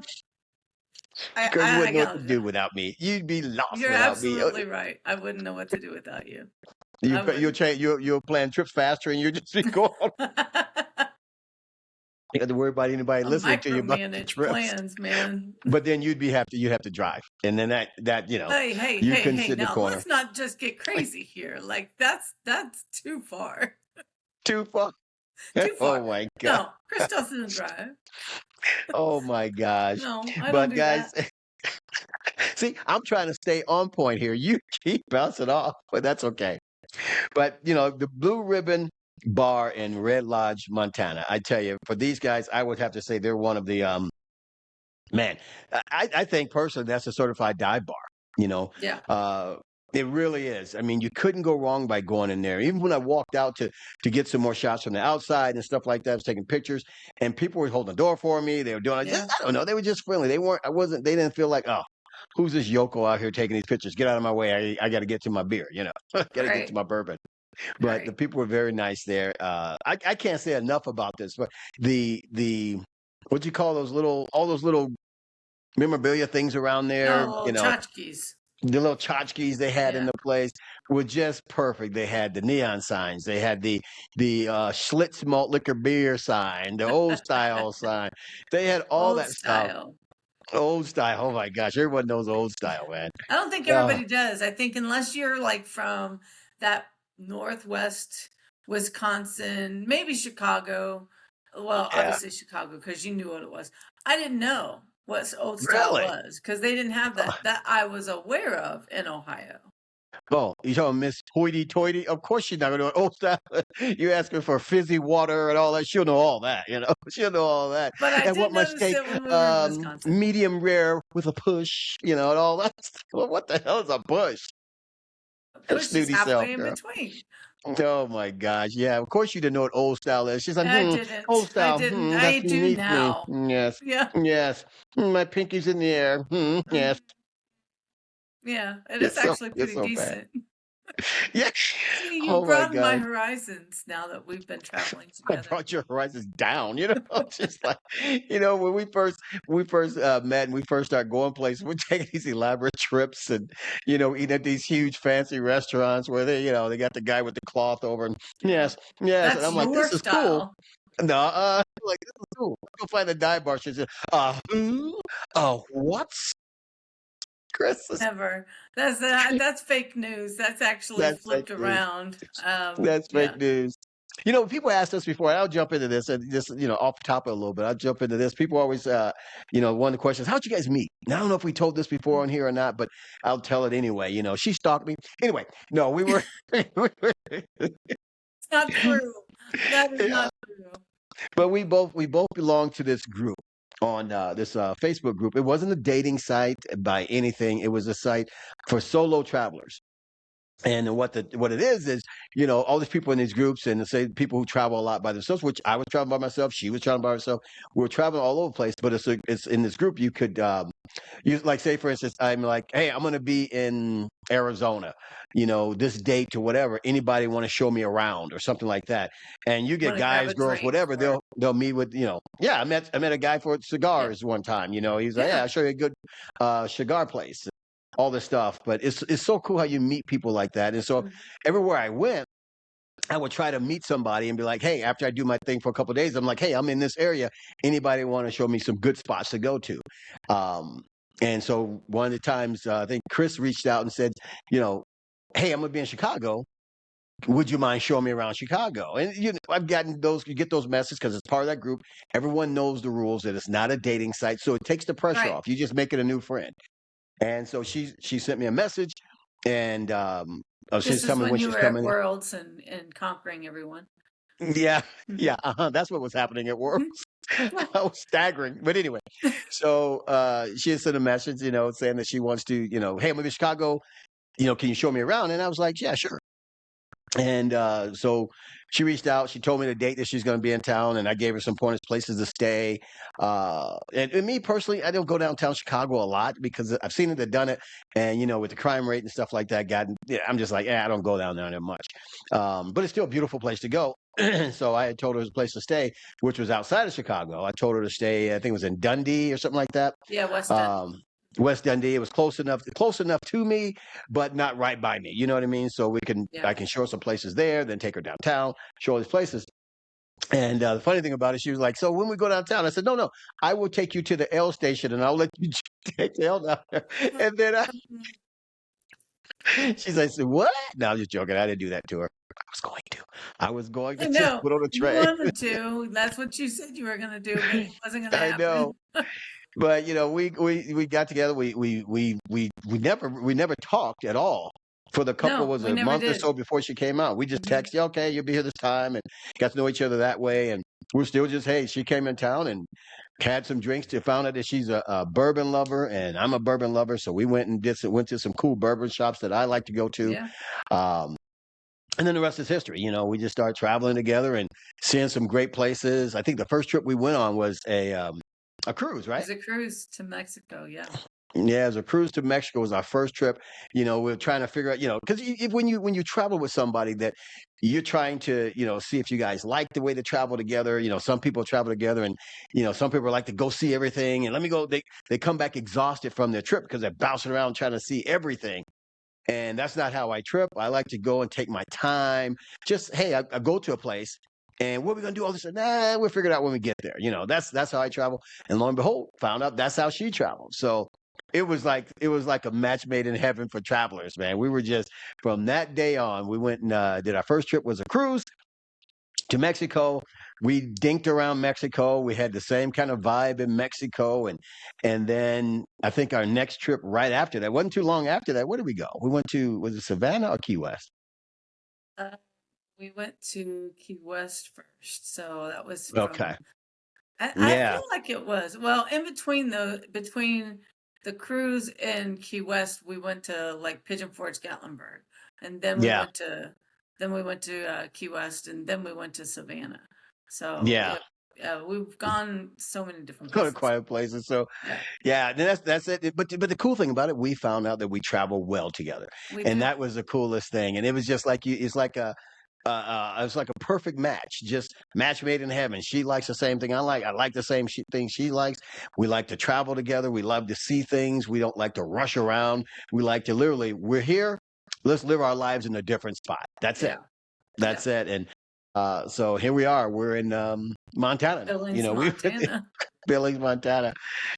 Because you
I
wouldn't know what to
got
do without me. You'd be lost
you're
without me.
absolutely right. I wouldn't know what to do without you.
You
I
you'll
wouldn't.
change. You'll plan trips faster, and you just be going. You have to worry about anybody
I
listening to you about the
micromanage
trips.
plans, man.
But then you'd have to drive, and then that
Hey, hey,
you
hey,
couldn't
hey.
sit in the
Now
corner
let's not just get crazy here. Like that's too far.
too far.
Too
Oh
far.
my god.
No, Kris doesn't drive.
Oh my gosh.
No, I don't
But
do
guys,
that.
see, I'm trying to stay on point here. You keep bouncing off, but that's okay. But the Blue Ribbon Bar in Red Lodge, Montana. I tell you, for these guys, I would have to say they're one of the man. I think personally that's a certified dive bar. You know,
Yeah.
uh, it really is. I mean, you couldn't go wrong by going in there. Even when I walked out to get some more shots from the outside and stuff like that, I was taking pictures, and people were holding the door for me. They were doing
Yeah.
I don't know. They were just friendly. They weren't. I wasn't. They didn't feel like, oh, who's this yokel out here taking these pictures? Get out of my way. I got to get to my beer. Got to get to
Right.
my bourbon. But the
Right.
people were very nice there. I can't say enough about this, but the what do you call all those little memorabilia things around there,
Oh, tchotchkes.
the little tchotchkes they had in
Yeah.
the place were just perfect. They had the neon signs, they had the Schlitz malt liquor beer sign, the old style sign. They had all
Old
that stuff.
style.
Old style. Oh my gosh, everyone knows old style, man.
I don't think
Uh,
everybody does. I think unless you're like from that Northwest Wisconsin, maybe Chicago. Well,
yeah,
obviously Chicago because you knew what it was. I didn't know what old style
really.
was because they didn't have that I was aware of in Ohio.
Oh, you talking Miss Hoity Toity? Of course she's not gonna know old style. You asking for fizzy water and all that. She'll know all that, She'll know all that.
But I
And
did
what my
notice
steak,
it when we were in Wisconsin.
medium rare with a push, and all that. Well, what the hell is a push?
Push is
Snooty self,
halfway in
girl.
between.
Oh my gosh. Yeah, of course you didn't know what old style is. She's like,
I didn't.
old
I
style.
didn't.
That's
I do
beneath me.
now.
Yes.
Yeah.
Yes. My pinky's in the air. Yes.
Yeah. It
You're
is
so
actually
you're
pretty
so bad.
decent.
Yeah.
See, you
Oh my
broadened my
God.
horizons now that we've been traveling
I
together.
brought your horizons down, just like, when we first met and we first started going places, we're taking these elaborate trips and, eating at these huge fancy restaurants where they got the guy with the cloth over and
Yeah.
yes, yes. And
That's
I'm like,
your
this is cool.
style.
No, like this is cool. Go find a dive bar. She said, who? What? Chris,
Never. That's fake news. That's actually
that's fake
flipped
news.
around.
That's
Yeah.
fake news. People asked us before, and I'll jump into this and just, off the top of it a little bit. I'll jump into this. People always, one of the questions, how'd you guys meet? And I don't know if we told this before on here or not, but I'll tell it anyway. She stalked me. Anyway, no, we were,
It's not true. That is
yeah,
not true.
but we both belong to this group on this Facebook group. It wasn't a dating site by anything. It was a site for solo travelers. And what it is, all these people in these groups, and say people who travel a lot by themselves, which I was traveling by myself, she was traveling by herself. We were traveling all over the place, but it's in this group you could you like say for instance, I'm like, hey, I'm gonna be in Arizona, this date or whatever. Anybody want to show me around or something like that? And you get
Want to grab
guys,
a
girls,
drink
whatever.
or
They'll meet with yeah. I met a guy for
yeah.
cigars one time. He's like, yeah,
Yeah.
I'll show you a good cigar place. All this stuff, but it's so cool how you meet people like that. And so
Mm.
everywhere I went, I would try to meet somebody and be like, hey, after I do my thing for a couple of days, I'm like, hey, I'm in this area. Anybody want to show me some good spots to go to? Um, and so one of the times, I think Kris reached out and said, you know, hey, I'm gonna be in Chicago. Would you mind showing me around Chicago? And I've gotten those. You get those messages because it's part of that group. Everyone knows the rules. That it's not a dating site, so it takes the pressure
Right.
off. You just make it a new friend. And so she sent me a message, and
This
she's
is
telling me
when
when
you
she's
were at
coming.
Worlds and conquering everyone.
Yeah,
Mhm.
yeah, that's what was happening at work. I was staggering, but anyway. So she had sent a message, saying that she wants to, hey, I'm gonna be in Chicago. Can you show me around? And I was like, yeah, sure. And so she reached out. She told me the date that she's going to be in town, and I gave her some pointers, places to stay. And me personally, I don't go downtown Chicago a lot because I've seen it, they've done it, and with the crime rate and stuff like that, yeah, I'm just like, yeah, I don't go down there much. But it's still a beautiful place to go. So I had told her it was a place to stay, which was outside of Chicago. I told her to stay, I think it was in Dundee or something like that.
Yeah, West Dundee.
Um, West Dundee. It was close enough to me, but not right by me. You know what I mean? So
Yeah.
I can show her some places there, then take her downtown, show her these places. And the funny thing about it, she was like, "So when we go downtown," I said, "No, no, I will take you to the L station, and I'll let you take the L down there." And then she's like, "What?" No, I'm just joking. I didn't do that to her. I was going to. I was going
I
to just
know
put on a
you
tray.
wanted to. That's what you said you were going to do, but it wasn't going to
I know.
happen.
But we got together. We never talked at all for the couple
No,
was
we
a
never
month or
did.
so before she came out. We just
Hmm.
texted, okay, you'll be here this time, and got to know each other that way. And we're still just hey, she came in town and had some drinks. To found out that she's a bourbon lover, and I'm a bourbon lover, so we went to some cool bourbon shops that I like to go to.
Yeah.
Um, and then the rest is history. We just started traveling together and seeing some great places. I think the first trip we went on was a cruise,
It
right?
was a cruise to Mexico. Yeah.
Yeah, as a cruise to Mexico was our first trip. We are trying to figure out, because when you travel with somebody that you're trying to, see if you guys like the way they travel together. Some people travel together, and some people like to go see everything. And let me go. They come back exhausted from their trip because they're bouncing around trying to see everything. And that's not how I trip. I like to go and take my time. Just hey, I go to a place, and what are we gonna do? All this? Nah, we'll figure it out when we get there. That's how I travel. And lo and behold, found out that's how she travels. So it was like a match made in heaven for travelers, man. We were just from that day on. We went and did our first trip was a cruise to Mexico. We dinked around Mexico. We had the same kind of vibe in Mexico, and then I think our next trip right after that wasn't too long after that. Where did we go? We went to was it Savannah or Key West?
Uh, we went to Key West first, so that was
Okay,
from. I
yeah,
feel like it was well in between the cruise and Key West. We went to like Pigeon Forge, Gatlinburg. and then we
Yeah.
went to Key West, and then we went to Savannah. So
Yeah.
we've gone so many different
Go to
places.
quiet places. So
Yeah,
yeah, that's it. But the cool thing about it, we found out that we travel well together,
we
and
do.
that was the coolest thing. And it was just like you. It's like a perfect match, just match made in heaven. She likes the same thing I like. I like the same thing she likes. We like to travel together. We love to see things. We don't like to rush around. We like to literally, we're here. Let's live our lives in a different spot. That's it.
Yeah, yeah.
That's it. And so here we are. We're in Montana now.
Billings,
We
Montana.
Billings, Montana.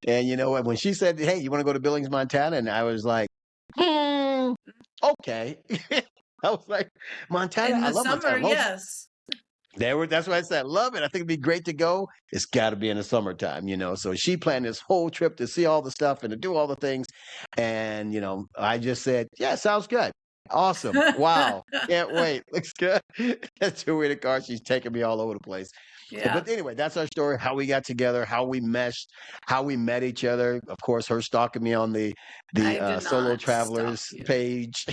And you know what? When she said, "Hey, you want to go to Billings, Montana?" and I was like, "Hmm, okay." I was like, "Montana,
In
I
the
love
summer,
Montana."
yes.
That's why I said I love it. I think it'd be great to go. It's got to be in the summertime. So she planned this whole trip to see all the stuff and to do all the things. And I just said, "Yeah, sounds good. Awesome. Wow. Can't wait. Looks good." That's who in the car. She's taking me all over the place.
Yeah,
But anyway, that's our story, how we got together, how we meshed, how we met each other. Of course, her stalking me on the
I did
solo
not stalk
travelers
you.
page,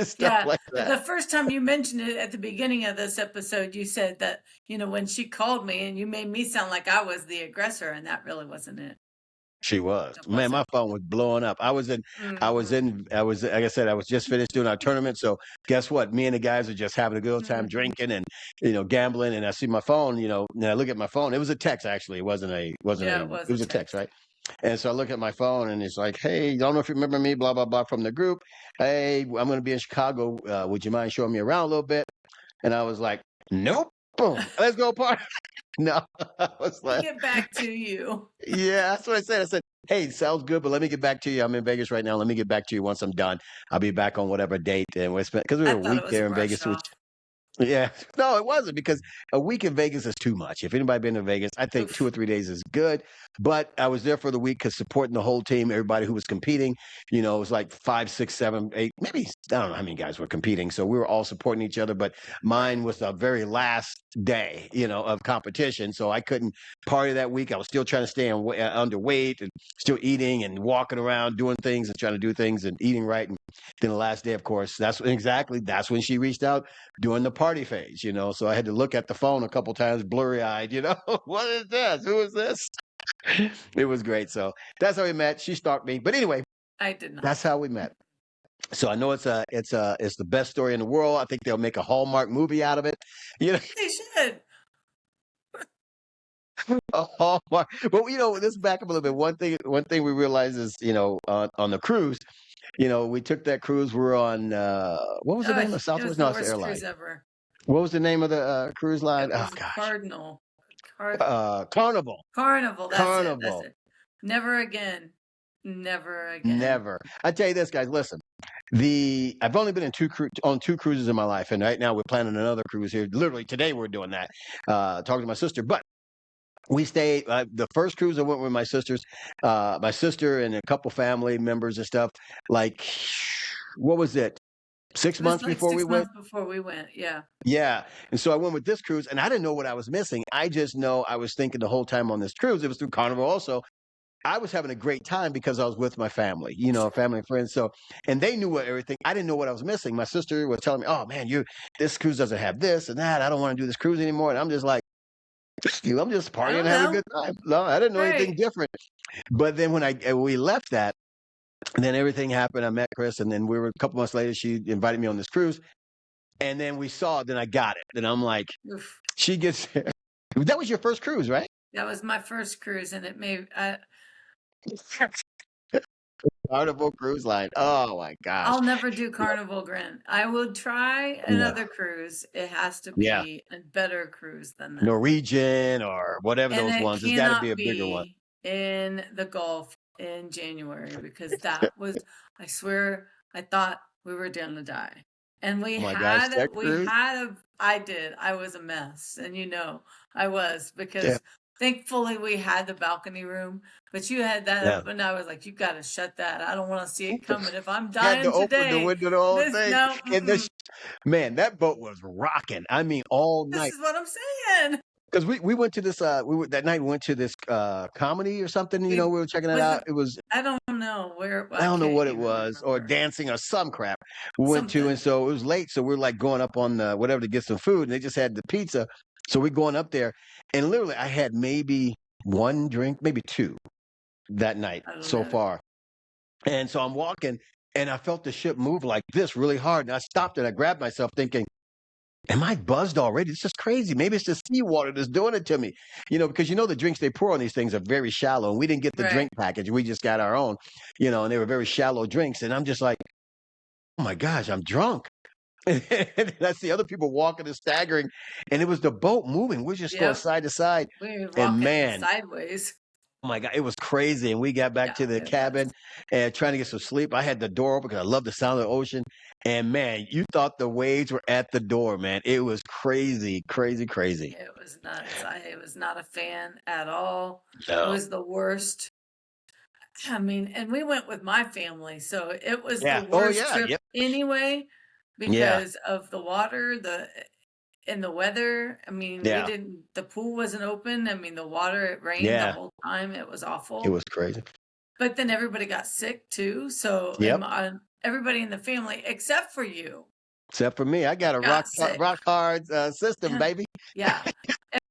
stuff
Yeah,
like that.
the first time you mentioned it at the beginning of this episode, you said that, when she called me, and you made me sound like I was the aggressor, and that really wasn't it.
She was.
It
Man, my
wasn't.
phone was blowing up.
Mhm,
Like I said, I was just finished doing our tournament. So guess what? Me and the guys are just having a good old time
mhm.
drinking and, gambling. And I see my phone, and I look at my phone. It was a text, actually.
Yeah, it
It
was a
was a text,
text.
right? And so I look at my phone and it's like, "Hey, I don't know if you remember me, blah, blah, blah, from the group. Hey, I'm going to be in Chicago. Would you mind showing me around a little bit?" And I was like, "Nope. Boom. Let's go party." No, I was
Let me
like,
get back to you.
yeah, that's what I said. I said, "Hey, sounds good, but let me get back to you. I'm in Vegas right now. Let me get back to you once I'm done. I'll be back on whatever date." And we spent because we
I
were a
thought it
week
was a
there in
brush
Vegas, which
off.
yeah. No, it wasn't because a week in Vegas is too much. If anybody been to Vegas, I think 2 or
Oof.
3 days is good. But I was there for the week because supporting the whole team, everybody who was competing. It was like 5, 6, 7, 8, maybe I don't know how many guys were competing. So we were all supporting each other. But
Right,
mine was the very last day, of competition. So I couldn't party that week. I was still trying to stay underweight and still eating and walking around, doing things and trying to do things and eating right. And then the last day, of course, that's when she reached out during the party phase. So I had to look at the phone a couple times, blurry eyed. What is this? Who is this? It was great. So that's how we met. She stalked me. But anyway,
I did not.
that's how we met. So I know it's the best story in the world. I think they'll make a Hallmark movie out of it. You know,
They should.
a Hallmark. But let's back up a little bit. One thing we realized is, on the cruise, we took that cruise. We're on what was the
Oh,
name of
it was
Southwest?
the
No, it's the
worst
airline.
cruise ever.
What was the name of the cruise line?
It
Oh
was a
gosh.
Cardinal. Card
Carnival.
Carnival, that's it, that's
Carnival.
it. Never again. Never again.
Never. I tell you this, guys. Listen, I've only been on 2 cruises in my life, and right now we're planning another cruise here. Literally today we're doing that. Talking to my sister, but we stayed. The first cruise I went with my sister and a couple family members and stuff. Like, what was it? Six
It was
months
like
before we
6
went.
months before we went, yeah.
Yeah. And so I went with this cruise, and I didn't know what I was missing. I just know I was thinking the whole time on this cruise. It was through Carnival also. I was having a great time because I was with my family,
Sure.
family and friends. So, and they knew everything. I didn't know what I was missing. My sister was telling me, "Oh man, this cruise doesn't have this and that. I don't want to do this cruise anymore." And I'm just like, I'm just
I
partying
don't
and having a
know.
good time. No, I didn't know anything
Right.
different. But then when we left that, and then everything happened. I met Kris, and then a couple months later. She invited me on this cruise, and then we saw it. Then I got it. Then I'm like,
Oof.
she gets. That was your first cruise, right?
That was my first cruise, and it made
Carnival Cruise Line. Oh my gosh.
I'll never do Carnival Grand. I will try
No.
another cruise. It has to
Yeah.
be a better cruise than that.
Norwegian or whatever
And
those
it
ones. It's got to be
cannot
a bigger one.
be in the Gulf in January, because that was, I swear, I thought we were gonna die. And
Oh my gosh, that cruise.
I was a mess. And I was,
Yeah,
because thankfully we had the balcony room, but you had that
yeah.
up, and I was like, you gotta shut that. I don't want to see it coming. If I'm
Had to
dying
open the
today,
window the whole thing.
no,
And man, that boat was rocking. I mean, all
this
night.
is what I'm saying.
because we went to this that night we went to this comedy or something. You know, we were checking it
Was
out.
it?
It was
I don't know where.
I
I
don't know
can't
what it
even
was, or
remember.
dancing or some crap we went to, and
Something.
so it was late. So we're like going up on the whatever to get some food, and they just had the pizza. So we're going up there, and literally I had maybe one drink, maybe two that night
I don't
so
know.
far. And so I'm walking, and I felt the ship move like this really hard, and I stopped and I grabbed myself, thinking, am I buzzed already? It's just crazy. Maybe it's the seawater that's doing it to me. You know, because you know the drinks they pour on these things are very shallow. And we didn't get the
Right.
drink package. We just got our own, you know, and they were very shallow drinks. And I'm just like, oh my gosh, I'm drunk. And I see other people walking and staggering. And it was the boat moving. We're just going
Yep.
side to side.
We were
And
walking
man,
sideways.
oh my God, it was crazy. And we got back
Yeah,
to the
it was.
cabin and trying to get some sleep. I had the door open because I love the sound of the ocean. And man, you thought the waves were at the door, man. It was crazy, crazy, crazy.
It was nuts. I was not a fan at all. It
No.
was the worst. I mean, and we went with my family, so it was the
Yeah. Oh,
worst
yeah.
trip
Yep.
anyway
Yeah.
because of the water, and the weather. I mean,
Yeah.
the pool wasn't open. I mean, the water, it rained the
Yeah.
whole time. It was
It
awful.
was crazy.
But then everybody got sick too. So,
Yep.
everybody in the family except for you
Except for me, I got a
got sick.
rock hard system, baby.
Yeah,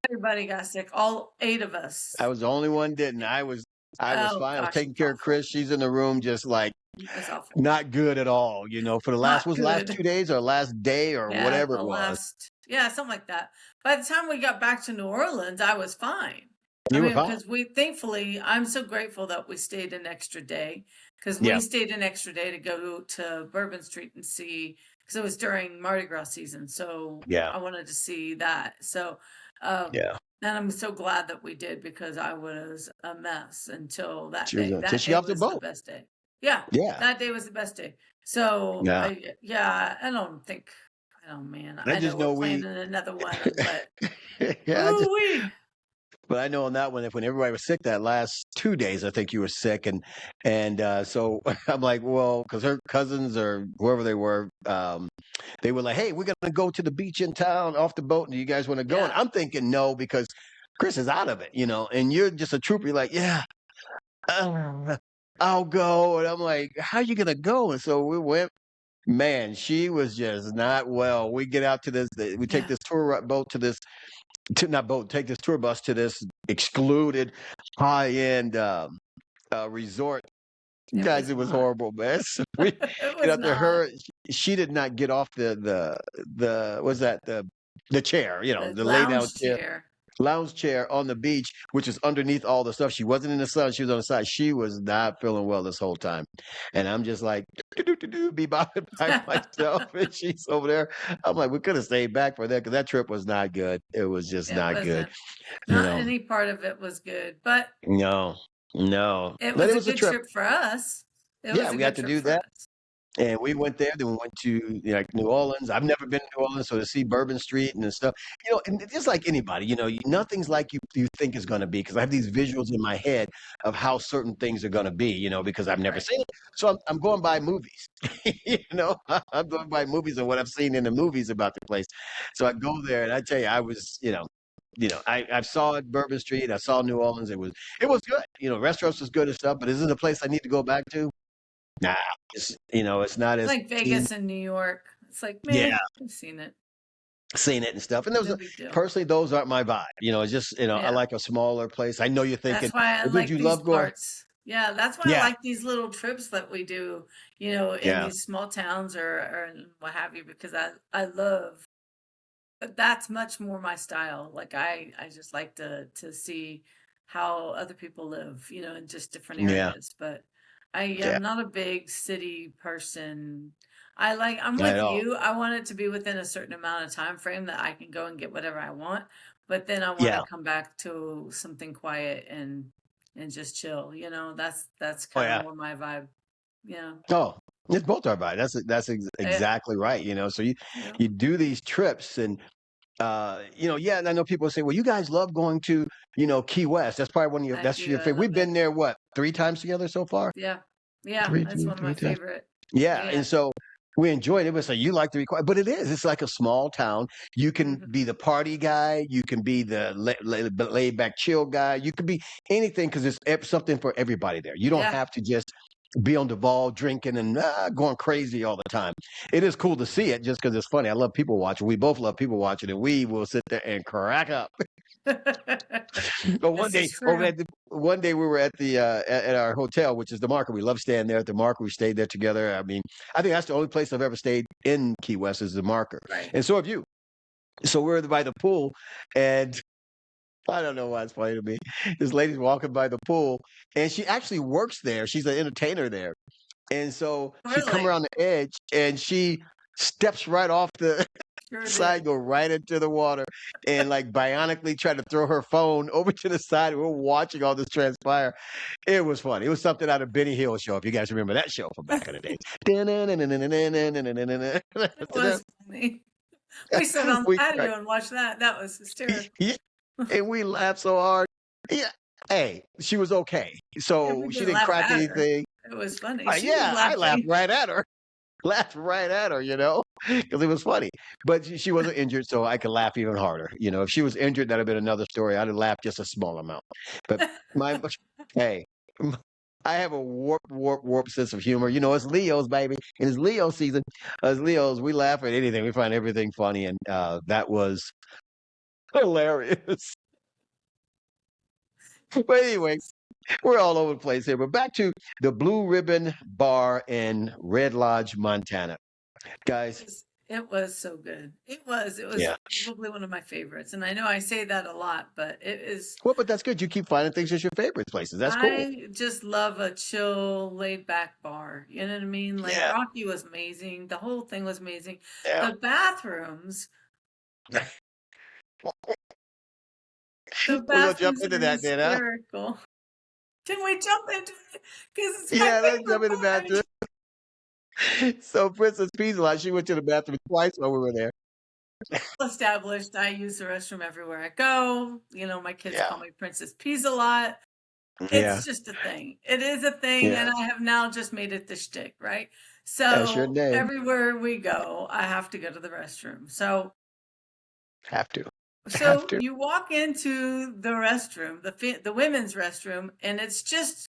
everybody got sick. All 8 of us.
I was the only one didn't. I was
Oh
fine. I was
gosh,
taking
it's
care of
awful.
Kris. She's in the room, just like
It's awful.
not good at all. You know, for the
Not
last
good.
2 days or last day or
Yeah,
whatever it was.
yeah, something like that. By the time we got back to New Orleans, I was fine. I
You were
mean,
fine.
because thankfully, I'm so grateful that we stayed an extra day because
Yeah.
we stayed an extra day to go to Bourbon Street and see, because it was during Mardi Gras season. So
Yeah.
I wanted to see that. So, um,
Yeah.
and I'm so glad that we did because I was a mess until that
She was
day.
until
That
she
day
got off the
was the
boat.
best day. Yeah,
Yeah.
that day was the best day. So
Yeah.
I don't think, oh man,
I
I
just
know
know
we're planning another one, but
yeah,
ooh-wee.
but I know on that one, if when everybody was sick that last 2 days, I think you were sick, and so I'm like, well, because her cousins or whoever they were like, hey, we're gonna go to the beach in town off the boat, and do you guys want to go? And
Yeah,
I'm thinking no, because Kris is out of it, you know, and you're just a trooper. You're like, yeah, uh, I'll go, and I'm like, how you gonna go? And so we went. Man, she was just not well. We get out to we take
yeah,
this boat to this not boat, take this tour bus to this excluded high-end resort.
it
Guys,
was
it was
not.
horrible, man. So we
It
get
was
out there.
not.
She did not get off the what's that the chair, you know,
The
the lay down
lounge
chair,
chair.
lounge chair on the beach, which is underneath all the stuff. She wasn't in the sun; she was on the side. She was not feeling well this whole time, and I'm just like, be by myself, and she's over there. I'm like, we could have stayed back for that because that trip was not good. It was just
It
not good,
wasn't.
you
Not
know.
any part of it was good, but
No, no,
it
but
was
it
a
was a
good
trip.
trip for us. It
Yeah,
was a
we got
good
to
trip
do
for
that.
us.
And we went there, then we went to, you know, like New Orleans. I've never been to New Orleans, so to see Bourbon Street and stuff, you know, and just like anybody, you know, nothing's like you think is going to be because I have these visuals in my head of how certain things are going to be, you know, because I've never
Right.
seen it. So I'm going by movies, you know, I'm going by movies and what I've seen in the movies about the place. So I go there, and I tell you, I was, I saw it, Bourbon Street. I saw New Orleans. It was good. You know, restaurants was good and stuff, but is it a place I need to go back to? Nah, it's not
It's
as
like
seen.
Vegas and New York. It's like, meh,
Yeah,
I've seen it.
seen it and stuff. And those
No big deal.
personally, those aren't my vibe. You know, it's just I
Yeah.
like a smaller place. I know you're thinking,
That's why I
well, dude,
like
you
these
love going.
parts. Yeah, that's why I
Yeah,
like these little trips that we do, in
yeah,
these small towns or what have you, because I love, but that's much more my style. Like I just like to see how other people live, in just different
yeah,
areas. But I
yeah.
am not a big city person. I'm
Not at
with
all.
you. I want it to be within a certain amount of time frame that I can go and get whatever I want. But then I want to
Yeah.
come back to something quiet and just chill. That's
Oh
kind of
yeah.
more my vibe. Yeah.
Oh, it's both our vibe.
Yeah.
Exactly right. You know, so you
Yeah.
you do these trips and yeah, and I know people say, well, you guys love going to, Key West. That's probably one of your
I
that's
do.
your
I
favorite.
love
We've
it.
been there what, 3 times together so far?
Yeah. Yeah.
Three,
That's
three,
one of my
three times.
favorite.
Yeah,
Yeah.
and so We enjoyed it. We say you like the require, but it is. It's like a small town. You can
Mhm.
be the party guy. You can be the laid back, chill guy. You can be anything because there's something for everybody there. You don't
Yeah.
have to just be on the ball drinking and going crazy all the time. It is cool to see it just because it's funny. I love people watching. We both love people watching, and we will sit there and crack up. But
This is true.
one day we were at the at our hotel, which is the Marker. We love staying there at the Marker. We stayed there together. I mean, I think that's the only place I've ever stayed in Key West is the Marker,
Right.
and so have you. So we're by the pool, and I don't know why it's funny to me. This lady's walking by the pool, and she actually works there. She's an entertainer there, and so she come
Really?
around the edge, and she steps right off the
Sure
side,
did.
go right into the water, and like bionically try to throw her phone over to the side. We're watching all this transpire. It was funny. It was something out of Benny Hill show. If you guys remember that show from back in the day.
It was funny. We sat on the
We
patio
cracked.
and watched that. That was hysterical.
Yeah, and we laughed so hard. Yeah. Hey, she was okay.
Yeah, we
So she
didn't
didn't
laugh
crack
at her.
anything.
It was funny. She was
Yeah, I laughed
laughing.
right at her. Laughed right at her, because it was funny. But she wasn't injured, so I could laugh even harder. If she was injured, that'd have been another story. I'd have laughed just a small amount. But my, hey, I have a warp sense of humor. It's Leo's, baby. And it's Leo season. As Leo's, we laugh at anything. We find everything funny. And that was hilarious. But anyway, we're all over the place here. But back to the Blue Ribbon Bar in Red Lodge, Montana. Guys,
It was so good. It was
yeah.
probably one of my favorites. And I know I say that a lot, but it is.
Well, but that's good. You keep finding things as your favorite places. That's cool.
I just love a chill, laid back bar. You know what I mean? Like
Yeah.
Rocky was amazing. The whole thing was amazing.
Yeah.
The bathrooms, the
We're gonna jump
bathrooms
into
are
that then, huh?
hysterical. Can we jump into it? Because it's my
Yeah, let's jump
favorite
into that.
part.
So Princess Pizza, she went to the bathroom twice while we were there.
Established. I use the restroom everywhere I go. My kids
Yeah.
call me Princess Peas a lot.
Yeah.
It's just a thing. It is a thing, and
Yeah.
I have now just made it the shtick, right?
That's your
So
name.
everywhere we go, I have to go to the restroom. So
Have to. Have
so
to.
you walk into the restroom, the women's restroom, and it's just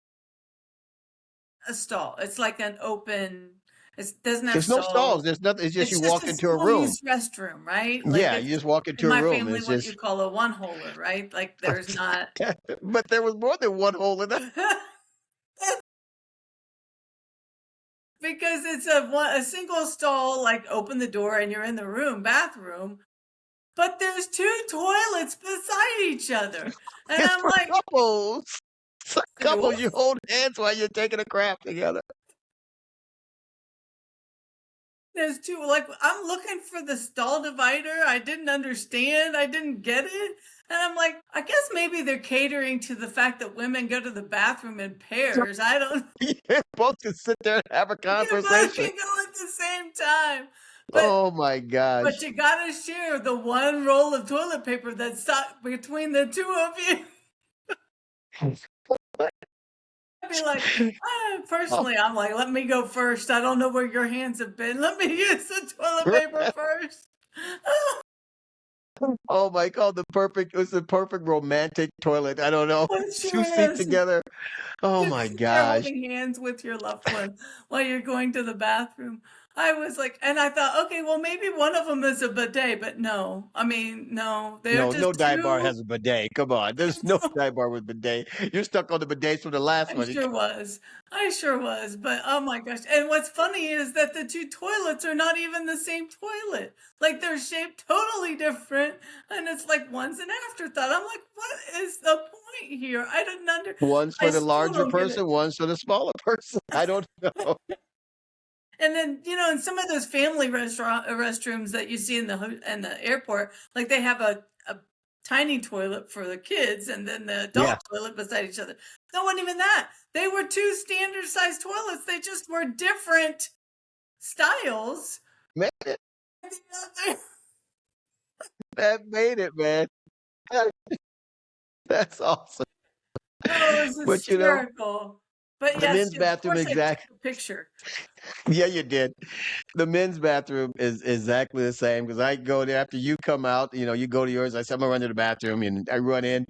a stall. It's like an open. It doesn't have
There's no stalls.
stalls.
There's nothing. It's just you
It's just
walk
a
into a room.
single-use restroom, right? Like
Yeah, you
it's
just walk
in
into a
my
room.
family
It's
what you
just
call a one-holer, right? Like there's not.
but there was more than one hole in that.
Because it's a single stall, like open the door and you're in the bathroom, but there's two toilets beside each other. And
It's
I'm
for
like,
couples. It's a couple. You
whoops.
hold hands while you're taking a crap together.
There's two, like, I'm looking for the stall divider. I didn't understand. I didn't get it. And I'm like, I guess maybe they're catering to the fact that women go to the bathroom in pairs. I don't.
You're both can sit there and have a
You both
conversation.
can go at the same time. But
Oh my
but
gosh.
you gotta share the one roll of toilet paper that's stuck between the two of you. I'd be like,
Oh,
personally, I'm like, let me go first. I don't know where your hands have been. Let me use the toilet paper first.
oh my God, it was the perfect romantic toilet. I don't know.
It
Two
sure
seats
is.
together. Oh
Just
my
sit there
gosh.
holding hands with your loved one while you're going to the bathroom. I was like, and I thought, okay, well, maybe one of them is a bidet, but no. I mean, no, they're
No, no
just
dive bar
two.
has a bidet. Come on. There's no dive bar with bidet. You're stuck on the bidets from the last
I
one.
sure was. I sure was. But oh my gosh. And what's funny is that the two toilets are not even the same toilet. Like they're shaped totally different. And it's like one's an afterthought. I'm like, what is the point here? I didn't
One's
I
for the
still
larger
don't get it.
person, one's for the smaller person. I don't know.
And then, in some of those family restrooms that you see in the airport, like they have a tiny toilet for the kids and then the adult
Yeah.
toilet beside each other. No, wasn't even that. They were two standard sized toilets. They just were different styles.
Made it. That made it, man. That's awesome.
Oh, it was
But
hysterical. But
The
yes,
men's
of
bathroom,
course I took
exact.
a picture.
Yeah, you did. The men's bathroom is exactly the same because I go there after you come out. You go to yours. I said I'm gonna run to the bathroom, and I run in,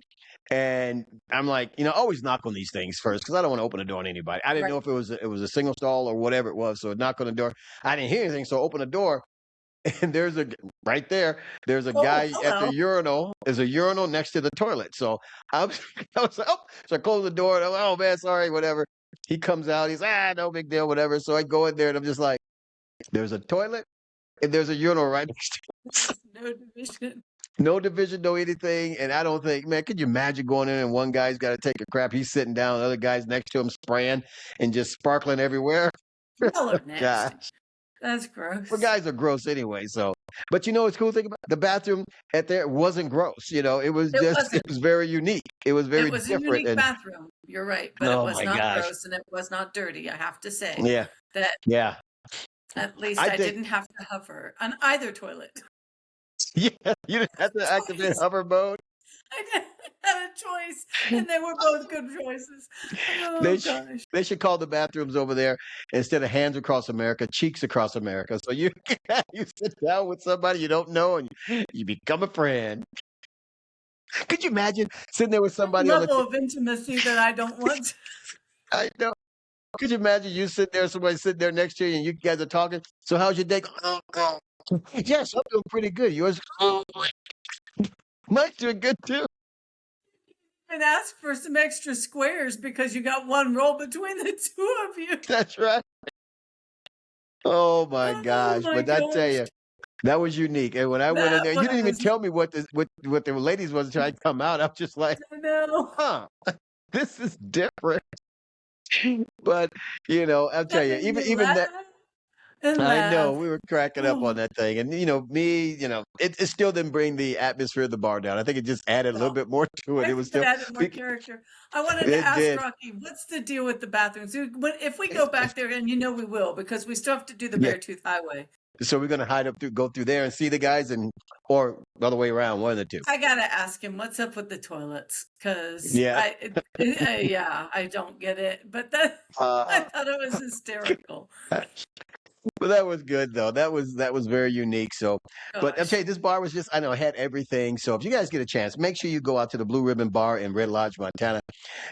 and I'm like, always knock on these things first because I don't want to open the door on anybody. I didn't
Right.
know if it was a single stall or whatever it was, so I knock on the door. I didn't hear anything, so I open the door, and right there. There's a
Oh,
guy at the
hello.
urinal. There's a urinal next to the toilet. So I'm, I was like, oh, so I close the door. And I'm like, oh man, sorry, whatever. He comes out. He's no big deal, whatever. So I go in there, and I'm just like, there's a toilet and there's a urinal right next to it.
No division.
No division, no anything. And I don't think, man, could you imagine going in and one guy's got to take a crap? He's sitting down, the other guy's next to him spraying and just sparkling everywhere.
Y'all are
God.
nasty. That's
Well,
gross.
guys are gross anyway. So, but what's cool thing about the bathroom at there wasn't gross. It was
It
just it
wasn't.
was very unique. It was
It
very
was a
different.
unique
And
bathroom. You're right, but it
oh
was
my
not
gosh,
gross and it was not dirty. I have to say
yeah,
that
yeah.
at least
I
I
think
didn't have to hover on either toilet.
yeah, you didn't have to activate
Choice.
hover mode.
I didn't have a choice, and they were both good choices. Oh
They sh-
gosh.
they should call the bathrooms over there instead of hands across America, cheeks across America. So you you sit down with somebody you don't know and you become a friend. Could you imagine sitting there with somebody on the?
Level of intimacy that I don't want.
I know. Could you imagine you sitting there, somebody sitting there next to you, and you guys are talking? So how's your day? Yes, I'm doing pretty good. Yours? Mine's doing good too.
And ask for some extra squares because you got one roll between the two of you.
That's right. Oh my
Oh
gosh!
my
But I tell
gosh.
you, that was unique. And when I went in
That
there, you didn't even
was,
tell me what the ladies was until I come out. I was just like,
I know.
huh, this is different. But I'll tell
That
you,
made
even
me
even
laugh
that.
and
I know
laugh.
we were cracking up on
Oh,
that thing, and me, it still didn't bring the atmosphere of the bar down. I think it just added a little
no.
bit more to it.
I
It was
think it
still,
added more
we,
character. I wanted to
it
ask
did,
Rocky, what's the deal with the bathrooms? If we go back there, and we will, because we still have to do the
yeah.
Beartooth Highway.
So we're gonna go through there and see the guys, or the other way around, one of the two.
I gotta ask him what's up with the toilets, because
Yeah.
yeah, I don't get it. But that I
Uh,
thought it was hysterical.
but that was good though. That was very unique. So, but I'll tell
Gosh,
you, this bar was just I know it had everything. So if you guys get a chance, make sure you go out to the Blue Ribbon Bar in Red Lodge, Montana.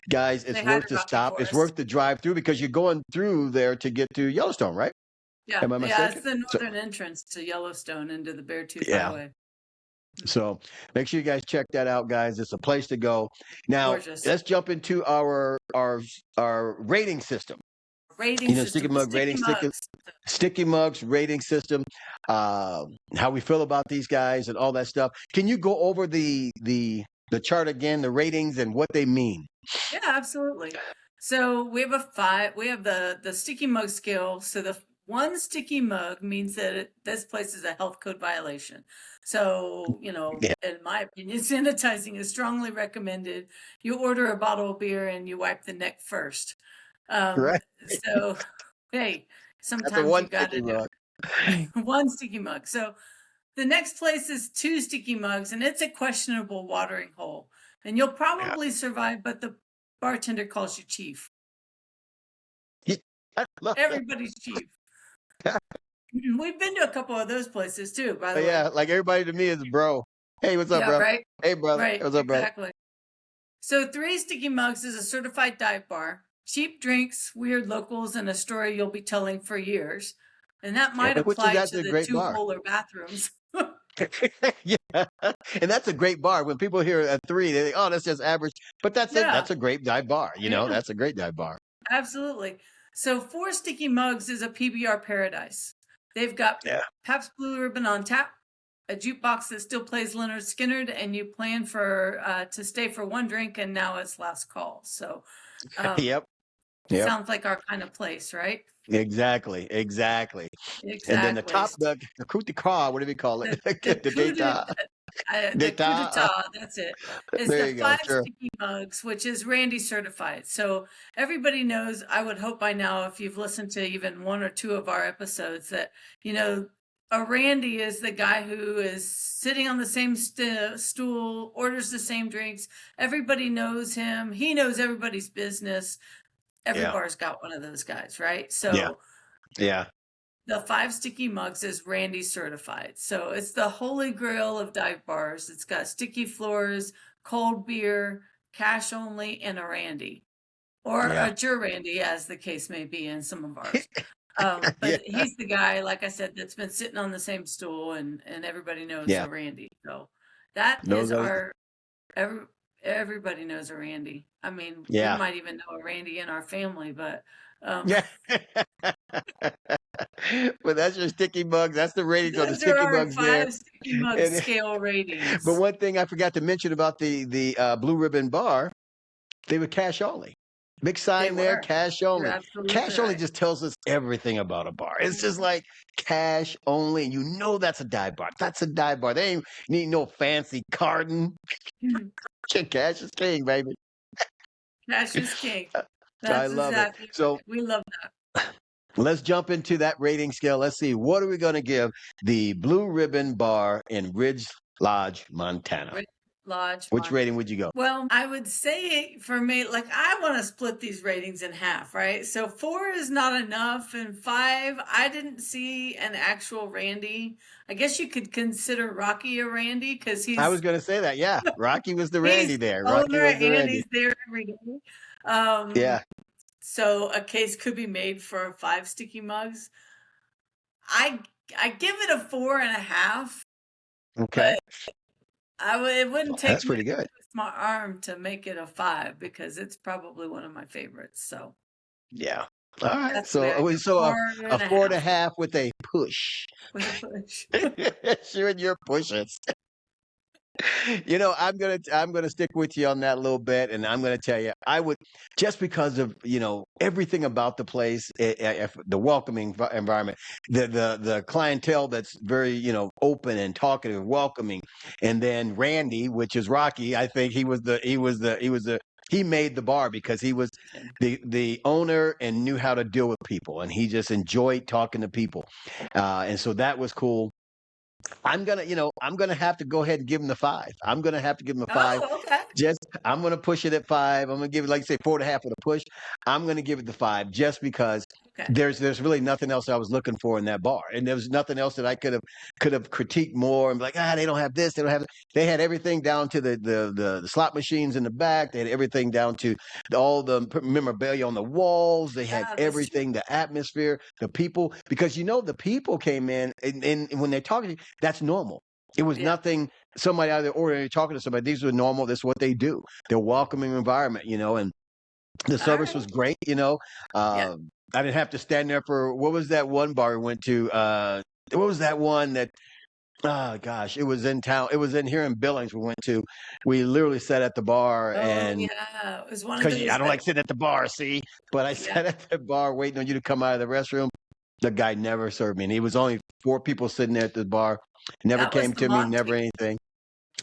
Guys,
say
it's
hi
worth
to
the
Rocky
stop.
for
It's
us.
worth the drive through because you're going through there to get to Yellowstone, right?
Yeah,
Am I
yeah, it's
mistaken?
the
So
northern entrance to Yellowstone into the Beartooth
yeah.
Highway.
So make sure you guys check that out, guys. It's a place to go. Now
Gorgeous
let's jump into our rating system.
rating
Sticky
system, the
mug
sticky
rating,
mugs.
sticky mugs rating system. How we feel about these guys and all that stuff. Can you go over the chart again, the ratings and what they mean?
Yeah, absolutely. So we have a 5. We have the sticky mug scale. So the one sticky mug means that this place is a health code violation. So,
Yeah,
in my opinion, sanitizing is strongly recommended. You order a bottle of beer and you wipe the neck first.
correct.
So, hey,
That's a
sometimes
one
you got
sticky
to do
mug.
it. One sticky mug. So the next place is 2 sticky mugs, and it's a questionable watering hole. And you'll
Yeah.
probably survive, but the bartender calls you chief.
Yeah, I love that.
Everybody's chief. We've been to a couple of those places too, by
But
the way.
yeah, like everybody to me is bro. Hey, what's up,
Yeah,
bro?
right?
Hey, brother.
Right,
What's up, brother?
exactly. So 3 sticky mugs is a certified dive bar. Cheap drinks, weird locals, and a story you'll be telling for years. And that
Yeah,
might
which is
apply to
actually a
the
great
2
bar.
roller bathrooms.
Yeah, and that's a great bar. When people hear a 3, they think, "Oh, that's just average." But
Yeah,
that's a great dive bar.
yeah.
That's a great dive bar.
Absolutely. So 4 sticky mugs is a PBR paradise. They've got
Yeah,
Pabst Blue Ribbon on tap, a jukebox that still plays Leonard Skinner, and you plan to stay for one drink, and now it's last call. So, um,
yep, yep,
sounds like our kind of place, right?
exactly, exactly. And then the
Exactly.
top, the coup de car, whatever you call it,
The
the
coup de
data,
the coup
data.
d'etat, that's it. It's
There
the
you go.
5
Sure.
sticky mugs, which is Randy certified. So everybody knows, I would hope by now, if you've listened to even 1 or 2 of our episodes, that, a Randy is the guy who is sitting on the same stool, orders the same drinks. Everybody knows him. He knows everybody's business. every
Yeah.
bar's got one of those guys, right?
Yeah.
So
Yeah.
the 5 sticky mugs is Randy certified. So it's the holy grail of dive bars. It's got sticky floors, cold beer, cash only, and a Randy. Or
Yeah.
a Randy, as the case may be in some of ours.
Yeah.
But he's the guy, like I said, that's been sitting on the same stool, and everybody knows
Yeah.
a Randy. So that is
Those are,
everybody knows a Randy. I mean, we
yeah.
might even know a Randy in our family, but
Yeah. But that's your sticky mugs. That's the ratings on the
those are
sticky
our
mugs there.
5 sticky mug
And
scale
but
ratings.
one thing I forgot to mention about the Blue Ribbon Bar, they were cash only. Big
They
sign there,
were.
cash
You're
only.
absolutely
Cash only
right.
just tells us everything about a bar. It's just like cash only. You know that's a dive bar. That's a dive bar. They ain't need no fancy carding.
Mhm.
Cash is king, baby.
Cash is king.
I
That's
love it.
exactly
So
right. We love
let's jump into that rating scale. Let's see. What are we going to give the Blue Ribbon Bar in Ridge Lodge, Montana?
Ridge Lodge,
Which
Montana.
rating would you go?
Well, I would say for me, like I want to split these ratings in half, right? So 4 is not enough, and 5, I didn't see an actual Randy. I guess you could consider Rocky a Randy because
I was going to say that. Yeah. Rocky was the
he's
Randy
the
there. Rocky
owner
was the
and
Randy.
he's there every day. Um,
Yeah.
so a case could be made for 5 sticky mugs. I give it a 4.5,
Okay.
but it wouldn't take
That's
much
pretty
to
good.
twist my arm to make it a 5 because it's probably one of my favorites. So
Yeah. All right.
that's the way I go.
So
Four
a
and a
4.5 with a push.
with a push.
Sure, your pushes. I'm gonna stick with you on that a little bit, and I'm gonna tell you, I would just because of everything about the place, the welcoming environment, the clientele that's very open and talkative, welcoming, and then Randy, which is Rocky. I think he made the bar because he was the owner and knew how to deal with people, and he just enjoyed talking to people, and so that was cool. I'm gonna have to go ahead and give him the 5. I'm gonna have to give him a 5.
Oh, okay.
I'm gonna push it at 5. I'm gonna give it, like you say, 4.5 with a push. I'm gonna give it the 5 just because
Okay.
there's really nothing else I was looking for in that bar, and there was nothing else that I could have critiqued more and be like, they don't have this, they don't have. They had everything down to the slot machines in the back. They had everything down to all the memorabilia on the walls. They had
Yeah, that's true.
everything, the atmosphere, the people, because the people came in and when they're talking, that's normal. It was
Yeah.
nothing. Somebody out of the ordinary talking to somebody. These were normal. This is what they do. They're welcoming environment, and the
All
service
right.
was great.
Yeah.
I didn't have to stand there for what was that one bar we went to? What was that one that? Oh gosh, it was in town. It was in here in Billings. We went to. We literally sat at the bar
Oh,
and
yeah. It was one of
because
those
I don't
that,
like sitting at the bar, see, but I
yeah,
sat at the bar waiting on you to come out of the restroom. The guy never served me, and he was only 4 people sitting there at the bar. Never
that was
came
the
to me, never
Monty.
anything.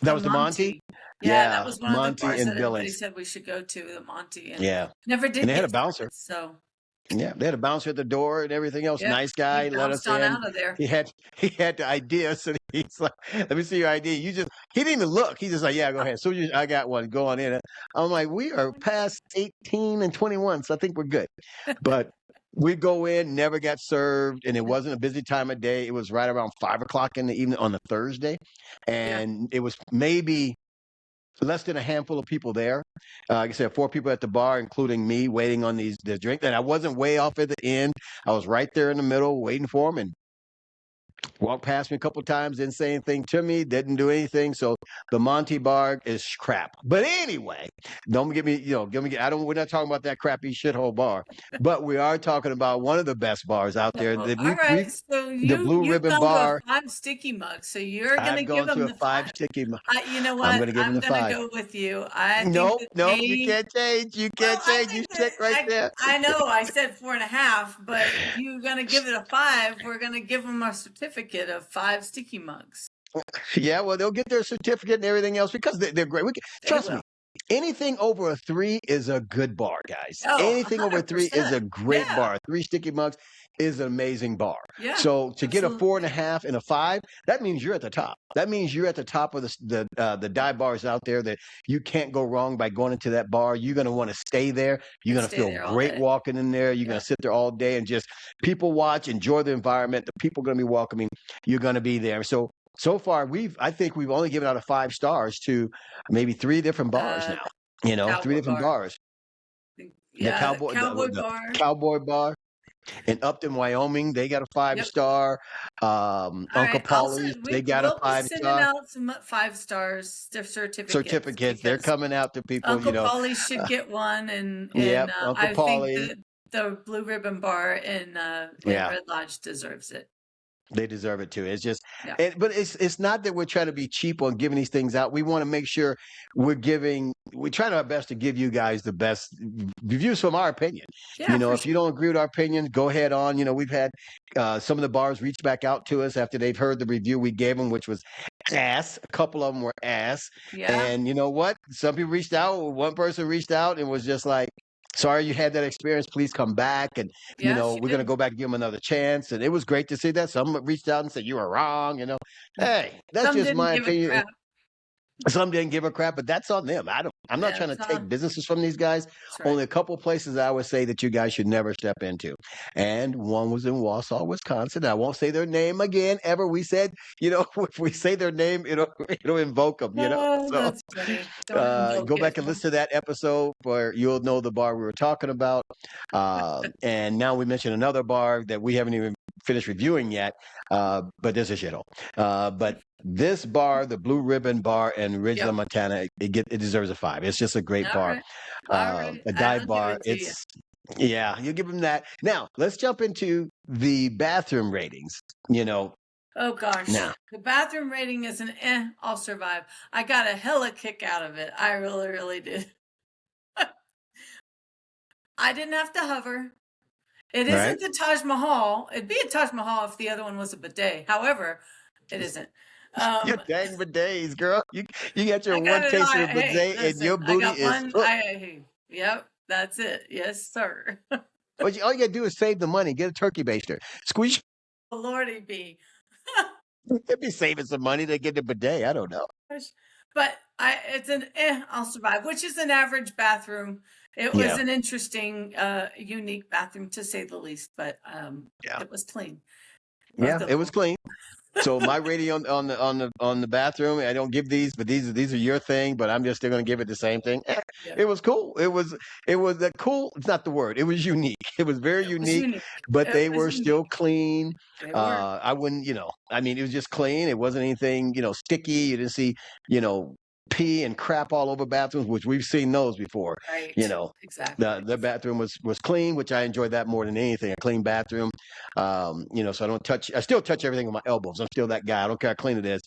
That
The
was the Monty?
Monty. Yeah, that
Yeah,
was one of the
Monty
bars
in
that everybody
Billings.
said we should go to, the Monty, and
Yeah,
never
and
did
they had a
get
bouncer.
service. So
Yeah, they had a bouncer at the door and everything else.
yeah,
Nice
he
guy, let us
bounced on
in.
out of there.
He had the idea, so he's like, "Let me see your ID." He didn't even look. He's just like, "Yeah, go ahead." So I got one. Go on in. I'm like, we are past 18 and 21, so I think we're good. But we go in, never got served, and it wasn't a busy time of day. It was right around 5 o'clock in the evening on a Thursday,
Yeah.
and it was maybe less than a handful of people there. Like I said, 4 people at the bar, including me, waiting on the drink. And I wasn't way off at the end. I was right there in the middle, waiting for them, and walked past me a couple times, didn't say anything to me, didn't do anything. So the Monty bar is crap. But anyway, don't get me, we're not talking about that crappy shithole bar, but we are talking about one of the best bars out there
Well,
that
all right. So
the Blue
you've
Ribbon
gone to a
Bar.
5 sticky mug. So you're gonna
I've
give
gone to
them
a
the
5
5.
sticky.
You know
I'm
what?
going to give him
I'm
the
gonna
5.
go with you. I think
Nope,
that
nope, you can't change. You
well,
can't
I
change. You
think that
sit right there.
I know I said 4.5, but if you're gonna give it a 5, we're gonna give them a certificate of 5 sticky mugs.
Yeah, well, they'll get their certificate and everything else because they're great.
They
Trust me,
will.
Anything over a 3 is a good bar, guys.
Oh,
Anything over a 3 is a
100%.
great
Yeah.
bar. 3 sticky mugs is an amazing bar.
Yeah.
So to get a
Absolutely.
4.5 and a 5, that means you're at the top. That means you're at the top of the dive bars out there that you can't go wrong by going into that bar. You're going to want to stay there. You're going to
Stay
feel
there all
great
day.
walking in there. You're
Yeah.
going to sit there all day and just people watch, enjoy the environment. The people are going to be welcoming. You're going to be there. So far, I think we've only given out a 5 stars to maybe 3 different bars now.
The
3
Cowboy
different
Bar.
bars.
Yeah, the Cowboy
The
Bar.
Cowboy Bar in Upton, Wyoming, they got a 5
Yep.
star.
All
Uncle
right.
Polly's, they got a
We'll be
5
sending
star.
out some 5 stars certificates
Certificates. They're
because
coming out to people,
Uncle Polly should get one,
Yep, Uncle
I
Polly.
think the Blue Ribbon Bar in
Yeah.
Red Lodge deserves it.
They deserve it too. It's just,
Yeah.
but it's not that we're trying to be cheap on giving these things out. We want to make sure we're trying our best to give you guys the best reviews from our opinion.
Yeah, for
If you don't agree with our opinion, go ahead on. We've had some of the bars reach back out to us after they've heard the review we gave them, which was ass. A couple of them were ass.
Yeah.
And you know what? Some people reached out. One person reached out and was just like, sorry you had that experience. Please come back. And,
Yeah,
we're going to go back and give them another chance. And it was great to see that. Some reached out and said, you were wrong. Hey, that's
Some
just
didn't
my
give a
opinion.
crap.
Some didn't give a crap, but that's on them. I'm not
Yeah,
trying to
it's
take
on.
businesses from these guys.
That's right.
Only a couple of places I would say that you guys should never step into. And one was in Wausau, Wisconsin. I won't say their name again ever. We said, if we say their name, it'll invoke them,
Oh,
So
that's funny. Don't invoke
go back
it.
and listen to that episode where you'll know the bar we were talking about. And now we mentioned another bar that we haven't even finished reviewing yet, but this is a shithole. But this bar, the Blue Ribbon Bar in Ridgeland,
Yep.
Montana, it deserves a 5. It's just a great
All
bar.
right. All right.
A dive
I'll
bar.
give it to you.
Yeah, you give them that. Now, let's jump into the bathroom ratings.
Oh gosh.
Now.
The bathroom rating is an I'll survive. I got a hella kick out of it. I really, really did. I didn't have to hover. It isn't the Taj Mahal. It'd be a Taj Mahal if the other one was a bidet. However, it isn't.
Your dang bidets, girl. You got your
I
one
got it
taste
on.
of bidet
Hey,
and
listen,
your
I
booty
got
is
one.
hooked.
Yep, that's it. Yes, sir.
All you got to do is save the money. Get a turkey baster. Squeeze.
Oh, Lordy be.
They'd be saving some money to get the bidet. I don't know.
But it's an I'll survive, which is an average bathroom. It was an interesting, unique bathroom to say the least, but it was clean.
It was clean. So my rating on the bathroom, I don't give these, but these are your thing. But I'm just still going to give it the same thing. It was cool. It was cool. It's not the word. It was unique. It was very unique. But they were still clean. I wouldn't, I mean, it was just clean. It wasn't anything, sticky. You didn't see, pee and crap all over bathrooms, which we've seen those before.
Right.
Exactly. The bathroom was clean, which I enjoyed that more than anything. A clean bathroom. So I still touch everything with my elbows. I'm still that guy. I don't care how clean it is.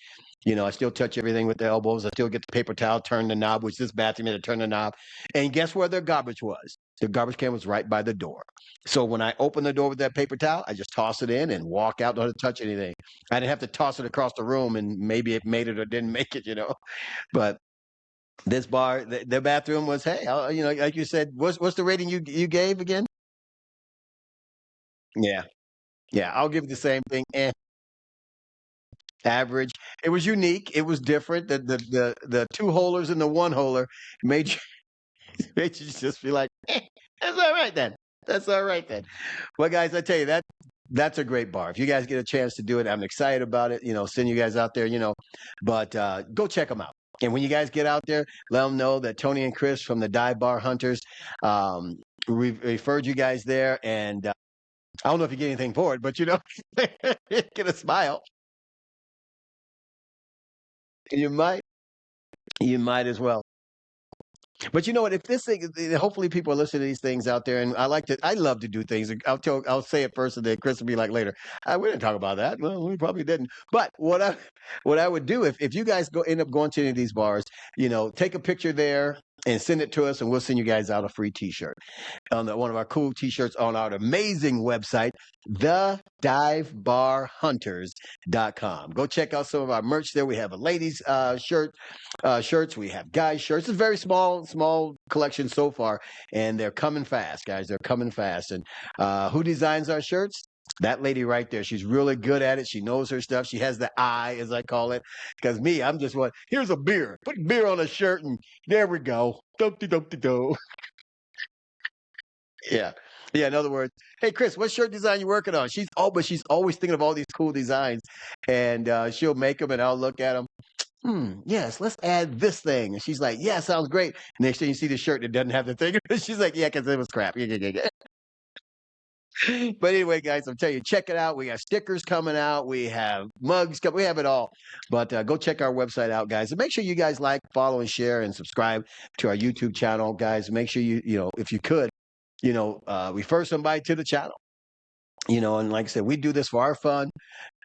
I still touch everything with the elbows. I still get the paper towel, turn the knob, which this bathroom had to turn the knob. And guess where their garbage was? The garbage can was right by the door. So when I open the door with that paper towel, I just toss it in and walk out. Don't have to touch anything. I didn't have to toss it across the room and maybe it made it or didn't make it, But this bar, their bathroom was, hey, like you said, what's the rating you gave again? Yeah. I'll give it the same thing. Average. It was unique. It was different. The two holers and the one holer made you just be like, that's all right then. That's all right then. Well, guys, I tell you that's a great bar. If you guys get a chance to do it, I'm excited about it. Send you guys out there. But go check them out. And when you guys get out there, let them know that Tony and Kris from the Dive Bar Hunters referred you guys there. And I don't know if you get anything for it, but get a smile. You might as well. But you know what? If this thing, hopefully people are listening to these things out there, and I love to do things. I'll say it first, and then Kris will be like later. We didn't talk about that. Well, we probably didn't. But what I would do if you guys end up going to any of these bars, take a picture there. and send it to us, and we'll send you guys out a free T-shirt on one of our cool T-shirts on our amazing website, thedivebarhunters.com. Go check out some of our merch there. We have a ladies shirts. We have guys shirts. It's a very small collection so far, and they're coming fast, guys. They're coming fast. And who designs our shirts? That lady right there. She's really good at it. She knows her stuff. She has the eye, as I call it. Because me, I'm just one. Here's a beer. Put beer on a shirt, and there we go. Do. Yeah. Yeah. In other words, hey Kris, what shirt design you working on? But she's always thinking of all these cool designs, and she'll make them, and I'll look at them. Yes, let's add this thing. And she's like, yeah, sounds great. Next thing you see the shirt that doesn't have the thing. She's like, yeah, because it was crap. Yeah. But anyway, guys, I'm telling you, check it out. We got stickers coming out. We have mugs. We have it all. But go check our website out, guys. And make sure you guys like, follow, and share, and subscribe to our YouTube channel, guys. Make sure if you could, refer somebody to the channel. And like I said, we do this for our fun.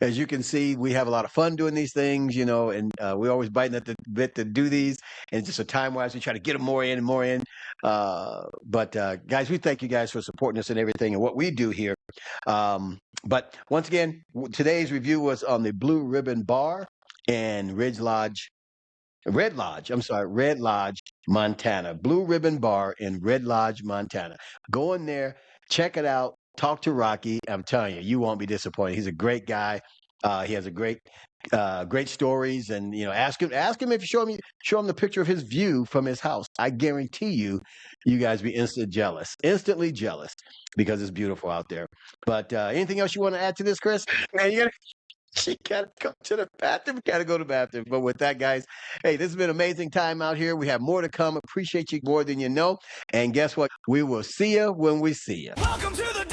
As you can see, we have a lot of fun doing these things, and we're always biting at the bit to do these. And just a time-wise, we try to get them more in and more in. But guys, we thank you guys for supporting us and everything and what we do here. But once again, today's review was on the Blue Ribbon Bar in Red Lodge, Montana. Blue Ribbon Bar in Red Lodge, Montana. Go in there, check it out. Talk to Rocky. I'm telling you, you won't be disappointed. He's a great guy. He has a great stories, and ask him if you show him the picture of his view from his house. I guarantee you guys be instantly jealous because it's beautiful out there. But anything else you want to add to this, Kris? Man, she gotta go to the bathroom. Gotta go to the bathroom. But with that, guys, hey, this has been an amazing time out here. We have more to come. Appreciate you more than you know. And guess what? We will see you when we see you.
Welcome to the